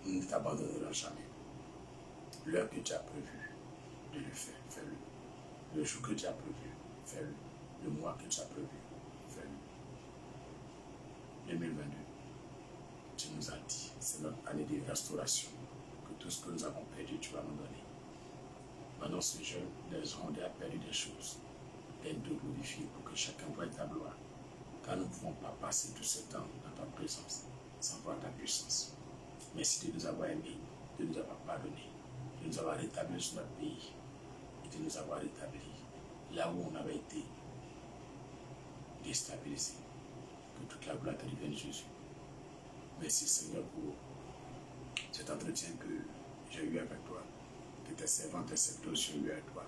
A: Nous ne t'abandonnerons jamais. L'heure que tu as prévu de le faire, fais-le. Le jour que tu as prévu, fais-le. Le mois que tu as prévu, fais-le. 2022, tu nous as dit, c'est notre année de restauration, que tout ce que nous avons perdu, tu vas nous donner. Pendant ce jeûne, les hommes ont perdu des choses. Aide de glorifier pour que chacun voie ta gloire. Car nous ne pouvons pas passer tout ce temps dans ta présence sans voir ta puissance. Merci de nous avoir aimés, de nous avoir pardonnés, de nous avoir rétablis sur notre pays et de nous avoir rétablis là où on avait été déstabilisé. Que toute la gloire te revienne, Jésus. Merci Seigneur pour cet entretien que j'ai eu avec toi, que tes servants, tes serviteurs ont eu avec toi.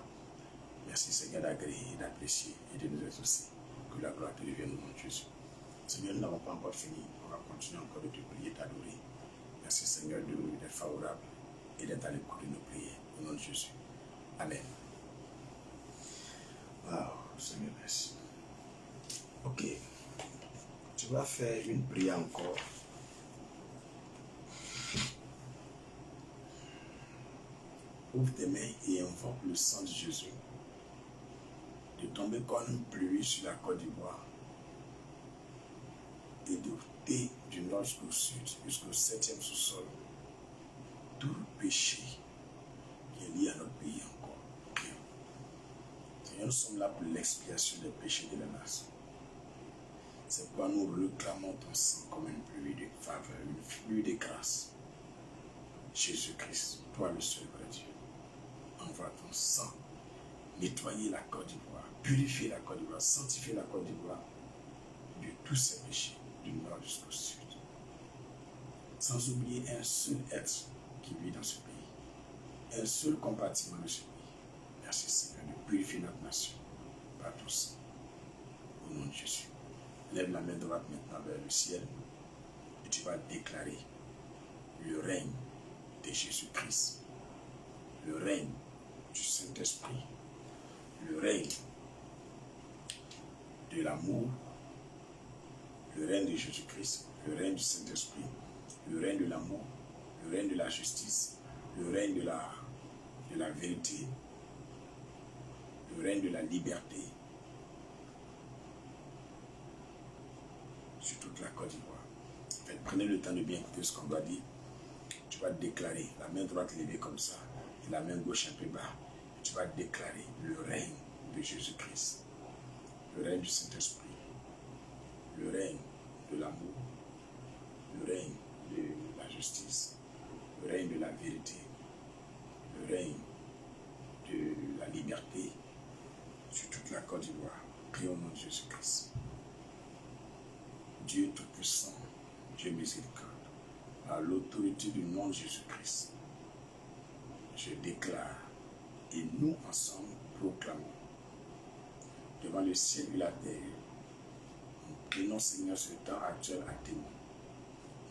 A: Merci Seigneur d'agréer, d'apprécier et de nous exaucer. Que la gloire te revienne au nom de Jésus. Seigneur, nous n'avons pas encore fini. On va continuer encore de te prier et t'adorer. Merci Seigneur d'être favorable et d'être à l'écoute de nos prières. Au nom de Jésus. Amen. Wow, Seigneur, merci. Ok. Tu vas faire une prière encore. Ouvre tes mains et invoque le sang de Jésus de tomber comme une pluie sur la Côte d'Ivoire et d'ôter du nord jusqu'au sud, jusqu'au 7e sous-sol, tout péché qui est lié à notre pays encore. Seigneur, nous sommes là pour l'expiation des péchés de la nation. C'est pourquoi nous réclamons ton sang comme une pluie de faveur, une pluie de grâce. Jésus-Christ, toi le seul vrai Dieu, envoie ton sang, nettoyer la Côte d'Ivoire, purifier la Côte d'Ivoire, sanctifier la Côte d'Ivoire de tous ses péchés, du nord jusqu'au sud. Sans oublier un seul être qui vit dans ce pays, un seul compartiment de ce pays. Merci Seigneur de purifier notre nation par tout sang. Au nom de Jésus. Lève la main droite maintenant vers le ciel et tu vas déclarer le règne de Jésus-Christ, le règne du Saint-Esprit, le règne de l'amour, le règne de Jésus-Christ, le règne du Saint-Esprit, le règne de l'amour, le règne de la justice, le règne de la vérité, le règne de la liberté sur toute la Côte d'Ivoire. Prenez le temps de bien écouter ce qu'on doit dire. Tu vas déclarer, la main droite levée comme ça, et la main gauche un peu bas. Tu vas déclarer le règne de Jésus-Christ, le règne du Saint-Esprit, le règne de l'amour, le règne de la justice, le règne de la vérité, le règne de la liberté sur toute la Côte d'Ivoire. Prions au nom de Jésus-Christ. Dieu Tout-Puissant, Dieu miséricorde, à l'autorité du nom de Jésus-Christ, je déclare, et nous ensemble proclamons, devant le ciel et la terre, nous prenons, Seigneur, ce temps actuel à témoin.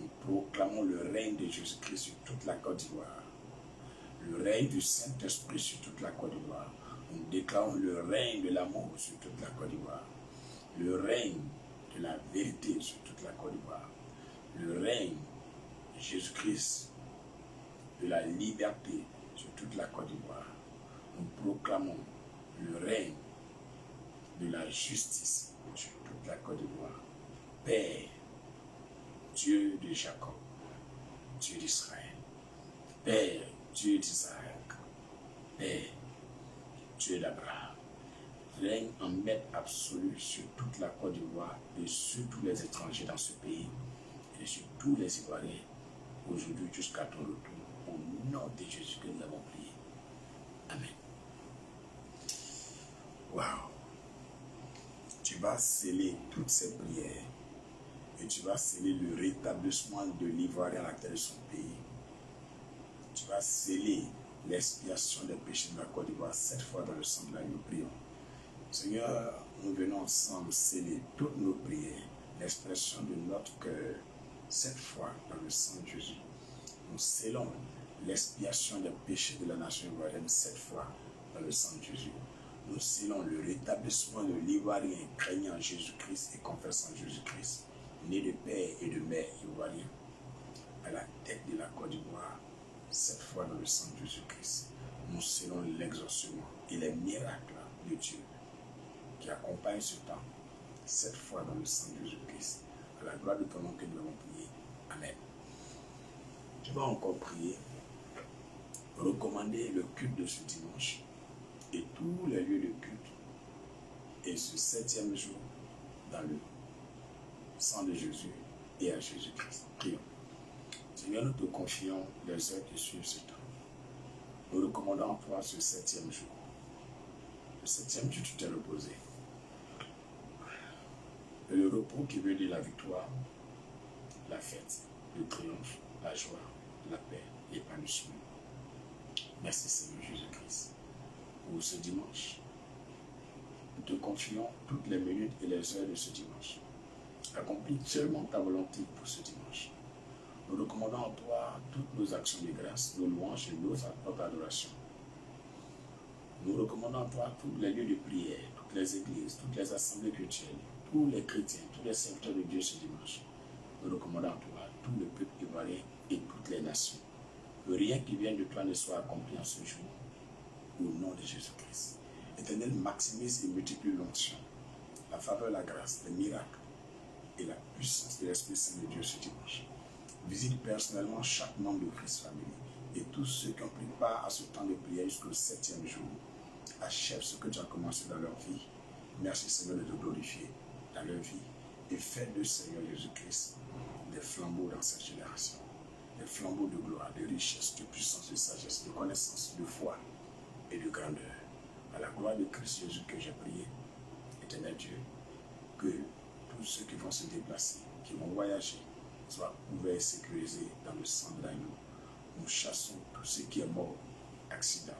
A: Nous proclamons le règne de Jésus-Christ sur toute la Côte d'Ivoire, le règne du Saint-Esprit sur toute la Côte d'Ivoire. Nous déclarons le règne de l'amour sur toute la Côte d'Ivoire, le règne de la vérité sur toute la Côte d'Ivoire, le règne de Jésus-Christ, de la liberté sur toute la Côte d'Ivoire. Nous proclamons le règne de la justice sur toute la Côte d'Ivoire. Père, Dieu de Jacob, Dieu d'Israël, Père, Dieu d'Isaac, Père, Dieu d'Abraham, règne en maître absolu sur toute la Côte d'Ivoire et sur tous les étrangers dans ce pays et sur tous les Ivoiriens aujourd'hui jusqu'à ton retour. Au nom de Jésus que nous avons prié. Amen. Waouh! Tu vas sceller toutes ces prières et tu vas sceller le rétablissement de l'Ivoirien à la terre de son pays. Tu vas sceller l'expiation des péchés de la Côte d'Ivoire 7 fois dans le sang de l'agneau. Prions. Seigneur, nous venons ensemble sceller toutes nos prières, l'expression de notre cœur 7 fois dans le sang de Jésus. Nous scellons l'expiation des péchés de la nation ivoirienne 7 fois dans le sang de Jésus. Nous scellons le rétablissement de l'Ivoirien craignant Jésus-Christ et confessant Jésus-Christ, né de père et de mère ivoirien, à la tête de la Côte d'Ivoire, 7 fois dans le sang de Jésus-Christ. Nous scellons l'exaucement et les miracles de Dieu qui accompagnent ce temps, 7 fois dans le sang de Jésus-Christ. À la gloire de ton nom que nous avons prié. Amen. Je vais encore prier, recommander le culte de ce dimanche et tous les lieux de culte et ce 7e jour dans le sang de Jésus et à Jésus-Christ. Prions. Seigneur, nous te confions les heures qui suivent ce temps. Nous recommandons à toi ce 7e jour. Le 7e jour, tu t'es reposé. Et le repos qui veut dire la victoire, la fête, le triomphe, la joie, la paix, l'épanouissement. Merci Seigneur Jésus-Christ. Pour ce dimanche, nous te confions toutes les minutes et les heures de ce dimanche. Accomplis seulement ta volonté pour ce dimanche. Nous recommandons à toi toutes nos actions de grâce, nos louanges et notre adoration. Nous recommandons à toi tous les lieux de prière, toutes les églises, toutes les assemblées culturelles, tous les chrétiens, tous les serviteurs de Dieu ce dimanche. Nous recommandons à toi tout le peuple ivoirien et toutes les nations. Que rien qui vienne de toi ne soit accompli en ce jour. Au nom de Jésus-Christ. Éternel, maximise et multiplie l'onction, la faveur, la grâce, les miracles et la puissance de l'Esprit Saint de Dieu ce dimanche. Visite personnellement chaque membre de Christ Family et tous ceux qui ont pris part à ce temps de prière jusqu'au 7e jour. Achève ce que tu as commencé dans leur vie. Merci Seigneur de te glorifier dans leur vie et fais de Seigneur Jésus-Christ des flambeaux dans cette génération. Des flambeaux de gloire, de richesse, de puissance, de sagesse, de connaissance, de foi et de grandeur. À la gloire de Christ Jésus que j'ai prié, éternel Dieu, que tous ceux qui vont se déplacer, qui vont voyager, soient couverts et sécurisés dans le sang de l'agneau. Nous chassons tout ce qui est mort, accident,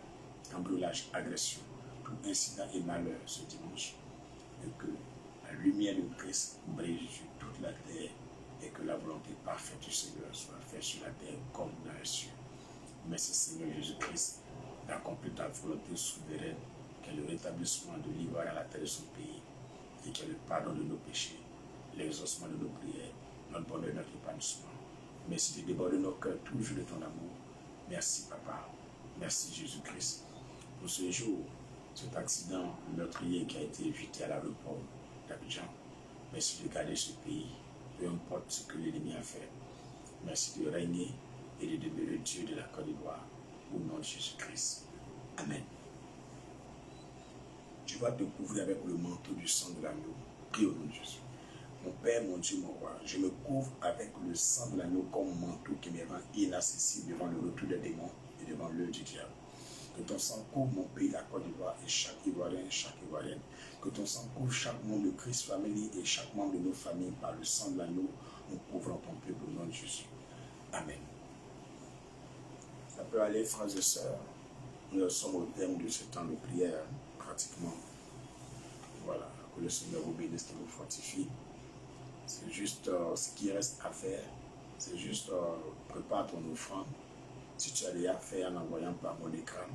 A: cambriolage, agression, tout incident et malheur ce dimanche, et que la lumière de Christ brille sur toute la terre et que la volonté parfaite du Seigneur soit faite sur la terre comme dans les cieux. Merci Seigneur Jésus-Christ d'accomplir ta volonté souveraine, qui est le rétablissement de l'Ivoire à la terre de son pays, et qui est le pardon de nos péchés, l'exaucement de nos prières, notre bonheur, notre épanouissement. Merci de déborder nos cœurs toujours de ton amour. Merci Papa, merci Jésus-Christ pour ce jour, cet accident meurtrier qui a été évité à l'aéroport d'Abidjan. Merci de garder ce pays, peu importe ce que l'ennemi a fait. Merci de régner et de demeurer Dieu de la Côte d'Ivoire. Au nom de Jésus-Christ. Amen. Tu vas te couvrir avec le manteau du sang de l'agneau. Prie au nom de Jésus. Mon Père, mon Dieu, mon roi, je me couvre avec le sang de l'agneau comme manteau qui me rend inaccessible devant le retour des démons et devant l'œil du diable. Que ton sang couvre mon pays, la Côte d'Ivoire, et chaque Ivoirien et chaque Ivoirienne. Que ton sang couvre chaque membre de Christ Family et chaque membre de nos familles par le sang de l'agneau. Nous couvrons ton peuple au nom de Jésus. Amen. Ça peut aller, frères et sœurs. Nous sommes au terme de ce temps de prière, pratiquement. Voilà, que le Seigneur vous bénisse et vous fortifie. C'est juste ce qui reste à faire. C'est juste prépare ton offrande. Si tu as déjà fait en envoyant par mon écran,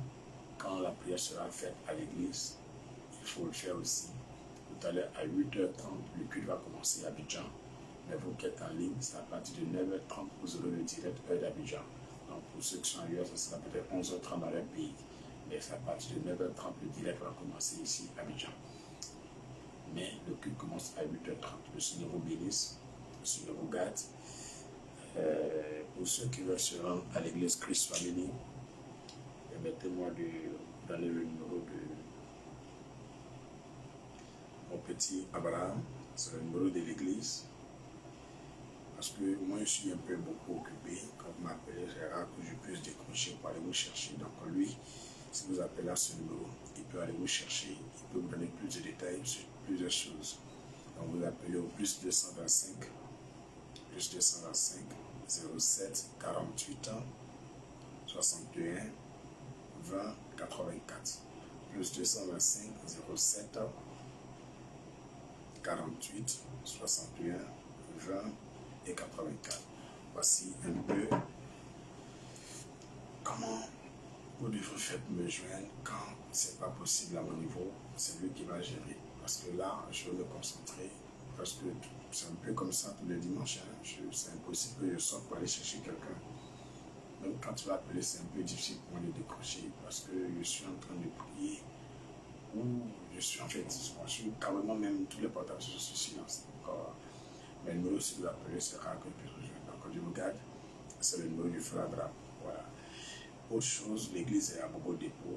A: quand la prière sera faite à l'église, il faut le faire aussi. Tout à l'heure, à 8h30, le culte va commencer à Abidjan. Mais vous qui êtes en ligne, c'est à partir de 9h30, vous aurez le direct heure d'Abidjan. Donc pour ceux qui sont ailleurs, ça sera peut-être 11h30 dans leur pays. Mais c'est à partir de 9h30, le direct va commencer ici à Abidjan. Mais le culte commence à 8h30. Le Seigneur vous bénisse, le Seigneur vous garde. Pour ceux qui veulent se rendre à l'église Christ Family, permettez-moi de donner le numéro de mon petit Abraham. C'est le numéro de l'église. Parce que moi, je suis un peu beaucoup occupé. Quand vous m'appelez, c'est rare que je puisse décrocher pour aller vous chercher. Donc lui, si vous appelez à ce numéro, il peut aller vous chercher. Il peut vous donner plus de détails sur plusieurs choses. Donc vous appelez au plus 225 07 48 61 20 84. Plus 225 07 48 61 20 et 84. Voici un peu comment vous devrez faire me joindre quand c'est pas possible à mon niveau. C'est lui qui va gérer. Parce que là, je vais me concentrer. Parce que c'est un peu comme ça tous les dimanches. Hein. C'est impossible que je sorte pour aller chercher quelqu'un. Même quand tu vas appeler, c'est un peu difficile pour moi de décrocher. Parce que je suis en train de prier. Ou je suis en fait, je suis carrément même tous les portables sur ce silence. Donc, mais le numéro, si vous appelez, c'est rare que je puisse rejoindre. Donc, je vous garde. C'est le numéro du frère Abraham. Voilà. Autre chose, l'église est à Bobo Dépôt,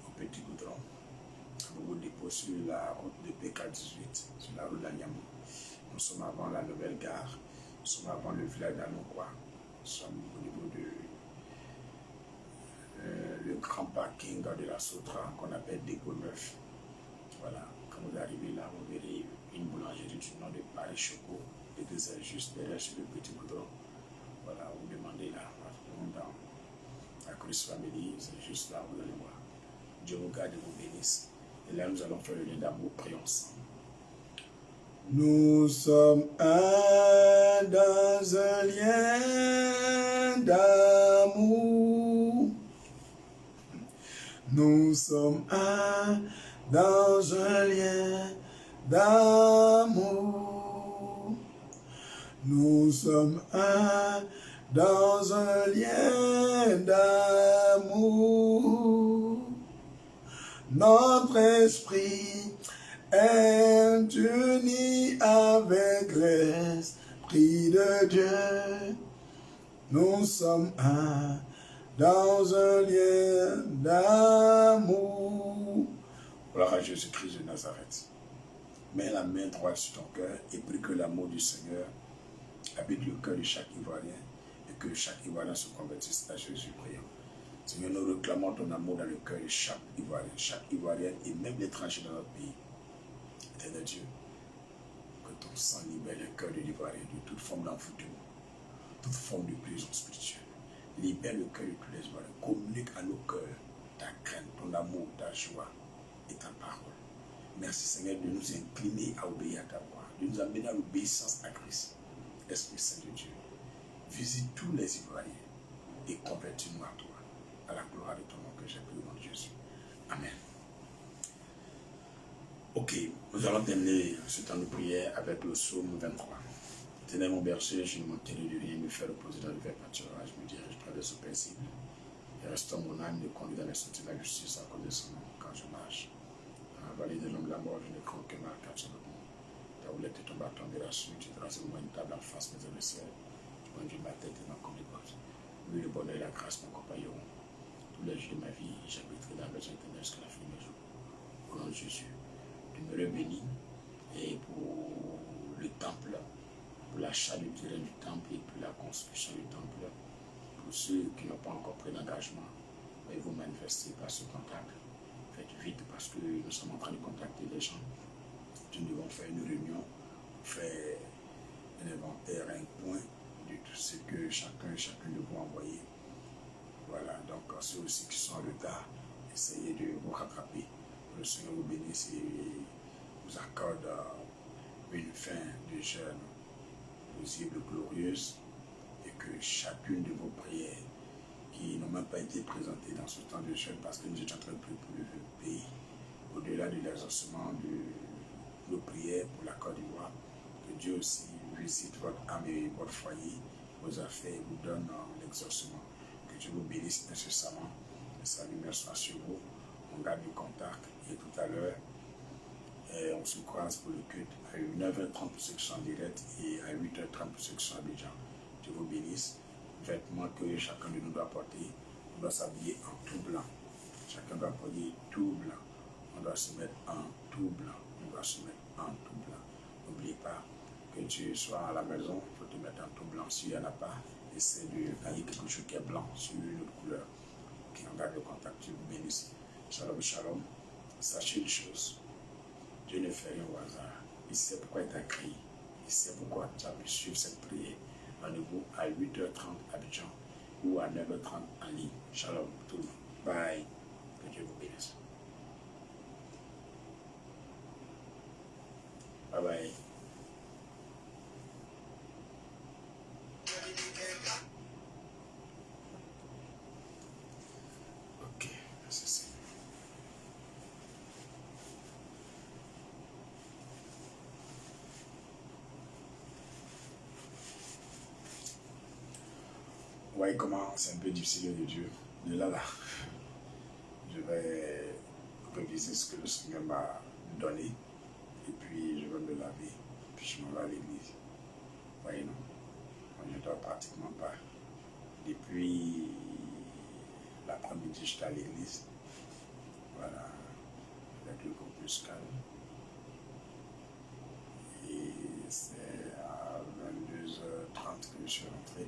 A: au Petit Goudron. À Bobo Dépôt, sur la route de PK18, sur la route d'Anyamou. Nous sommes avant la nouvelle gare. Nous sommes avant le village d'Anokwa. Nous sommes au niveau de le grand parking de la Sotra qu'on appelle Dépôt Neuf. Voilà. Quand vous arrivez là, vous verrez une boulangerie du nom de Paris Choco. Et c'est juste derrière sur le Petit Goudron. Voilà, vous demandez là, dans la Christ Family, c'est juste là, vous allez voir. Dieu vous garde et vous bénisse. Et là, nous allons faire le lien d'amour, prions ensemble. Nous sommes un dans un lien d'amour. Nous sommes un dans un lien d'amour. Nous sommes un dans un lien d'amour. Notre esprit est uni avec l'Esprit de Dieu. Nous sommes un dans un lien d'amour. Gloire à Jésus-Christ de Nazareth. Mets la main droite sur ton cœur et prie que l'amour du Seigneur habite le cœur de chaque Ivoirien et que chaque Ivoirien se convertisse à Jésus. Prions. Seigneur, nous réclamons ton amour dans le cœur de chaque Ivoirien et même l'étranger dans notre pays. Éternel Dieu, que ton sang libère le cœur de l'Ivoirien de toute forme d'envoûtement, toute forme de prison spirituelle. Libère le cœur de tous les Ivoiriens. Communique à nos cœurs ta crainte, ton amour, ta joie et ta parole. Merci Seigneur de nous incliner à obéir à ta voix, de nous amener à l'obéissance à Christ. Esprit Saint de Dieu, visite tous les Ivoiriens et convertis-nous à toi, à la gloire de ton nom que j'ai pris au nom de Jésus. Amen. Ok, nous allons terminer ce temps de prière avec le psaume 23. Tenez mon berger, je ne m'enterrai de rien, me faire reposer dans le vert pâturage, je me dirige près de ce paisible. Et restaure mon âme, me conduit dans les sentiers de la justice à cause de son nom. Quand je marche dans la vallée de l'homme de la mort, je ne crains aucun mal, car tu es avec moi. Ta houlette et ton bâton me rassurent, tu traces moi une table en face, mais dans le ciel. Tu conduis ma tête et ma côte. Oui, le bonheur et la grâce m'accompagneront. Tous les jours de ma vie, j'habiterai dans la maison éternelle jusqu'à la fin de mes jours. Au nom de Jésus, demeurez bénis. Et pour le temple, pour l'achat du terrain du temple et pour la construction du temple, pour ceux qui n'ont pas encore pris d'engagement, veuillez vous manifester par ce contact. Faites vite parce que nous sommes en train de contacter les gens. Nous devons faire une réunion pour faire un inventaire, un point de tout ce que chacun de vous a envoyé. Voilà, donc ceux aussi qui sont en retard, essayez de vous rattraper. Le Seigneur vous bénisse et vous accorde une fin de jeûne possible, glorieuse, et que chacune de vos prières qui n'ont même pas été présentées dans ce temps de jeûne, parce que nous étions en train de prier pour le pays, au-delà de l'exaucement de nos prières pour la Côte d'Ivoire, que Dieu aussi visite votre âme et votre foyer, vos affaires, vous donne l'exaucement. Que Dieu vous bénisse incessamment. Que sa lumière soit sur vous. On garde le contact. Et tout à l'heure, on se croise pour le culte à 9h30 pour ceux qui sont en direct et à 8h30 pour ceux qui sont à Abidjan. Dieu vous bénisse. Vêtements que chacun de nous doit porter. On doit s'habiller en tout blanc. Chacun doit porter tout blanc. On doit se mettre en tout blanc. On doit se mettre en tout blanc. N'oubliez pas que tu sois à la maison, il faut te mettre en tout blanc. S'il n'y en a pas, essaie de gagner quelque chose qui est blanc sur une autre couleur. Qui en garde le contact. Dieu vous bénisse. Shalom, shalom. Sachez une chose. Dieu ne fait rien au hasard. Il sait pourquoi il t'a créé. Il sait pourquoi tu as pu suivre cette prière. Rendez-vous à 8h30 à Abidjan ou à 9h30 en ligne. Shalom tout le monde. Bye. Que Dieu vous bénisse. Bye bye. Ok, c'est ça. Vous voyez comment c'est un peu difficile de Dieu. De là, je vais réviser ce que le Seigneur m'a donné. Et puis je vais me laver. Et puis je m'en vais à l'église. Vous voyez, non? Moi, je ne dors pratiquement pas. Depuis l'après-midi, j'étais à l'église. Voilà. Avec le groupe plus calme. Et c'est à 22h30 que je suis rentré.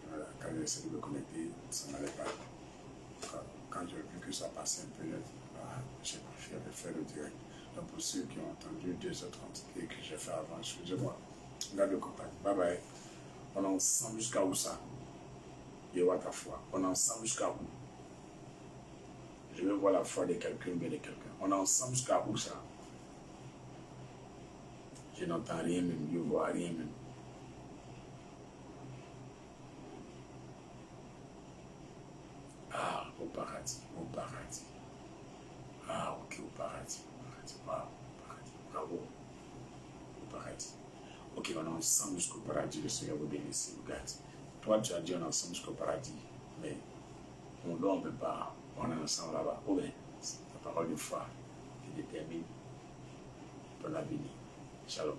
A: Voilà, quand j'ai essayé de me connecter, ça n'allait pas. Quand j'ai vu que ça passait un peu net, j'ai préféré faire le direct. Donc pour ceux qui ont entendu 2h30 et que j'ai fait avant, excusez-moi, garde le contact. Bye bye. On est ensemble jusqu'à où ça? Et vois ta foi. On est ensemble jusqu'à où? Je veux voir la foi de quelqu'un, mais de quelqu'un. On est ensemble jusqu'à où ça? Je n'entends rien même, je ne vois rien même. Ah, au paradis, au paradis. Ah, ok, au paradis, au paradis. Wow, au paradis. Bravo, au paradis. Ok, on est ensemble jusqu'au paradis, le Seigneur vous bénisse, vous garde. Toi, tu as dit on est ensemble jusqu'au paradis, mais on ne peut pas, on est ensemble là-bas. Oh bien, c'est la parole de foi qui détermine ton avenir. Shalom.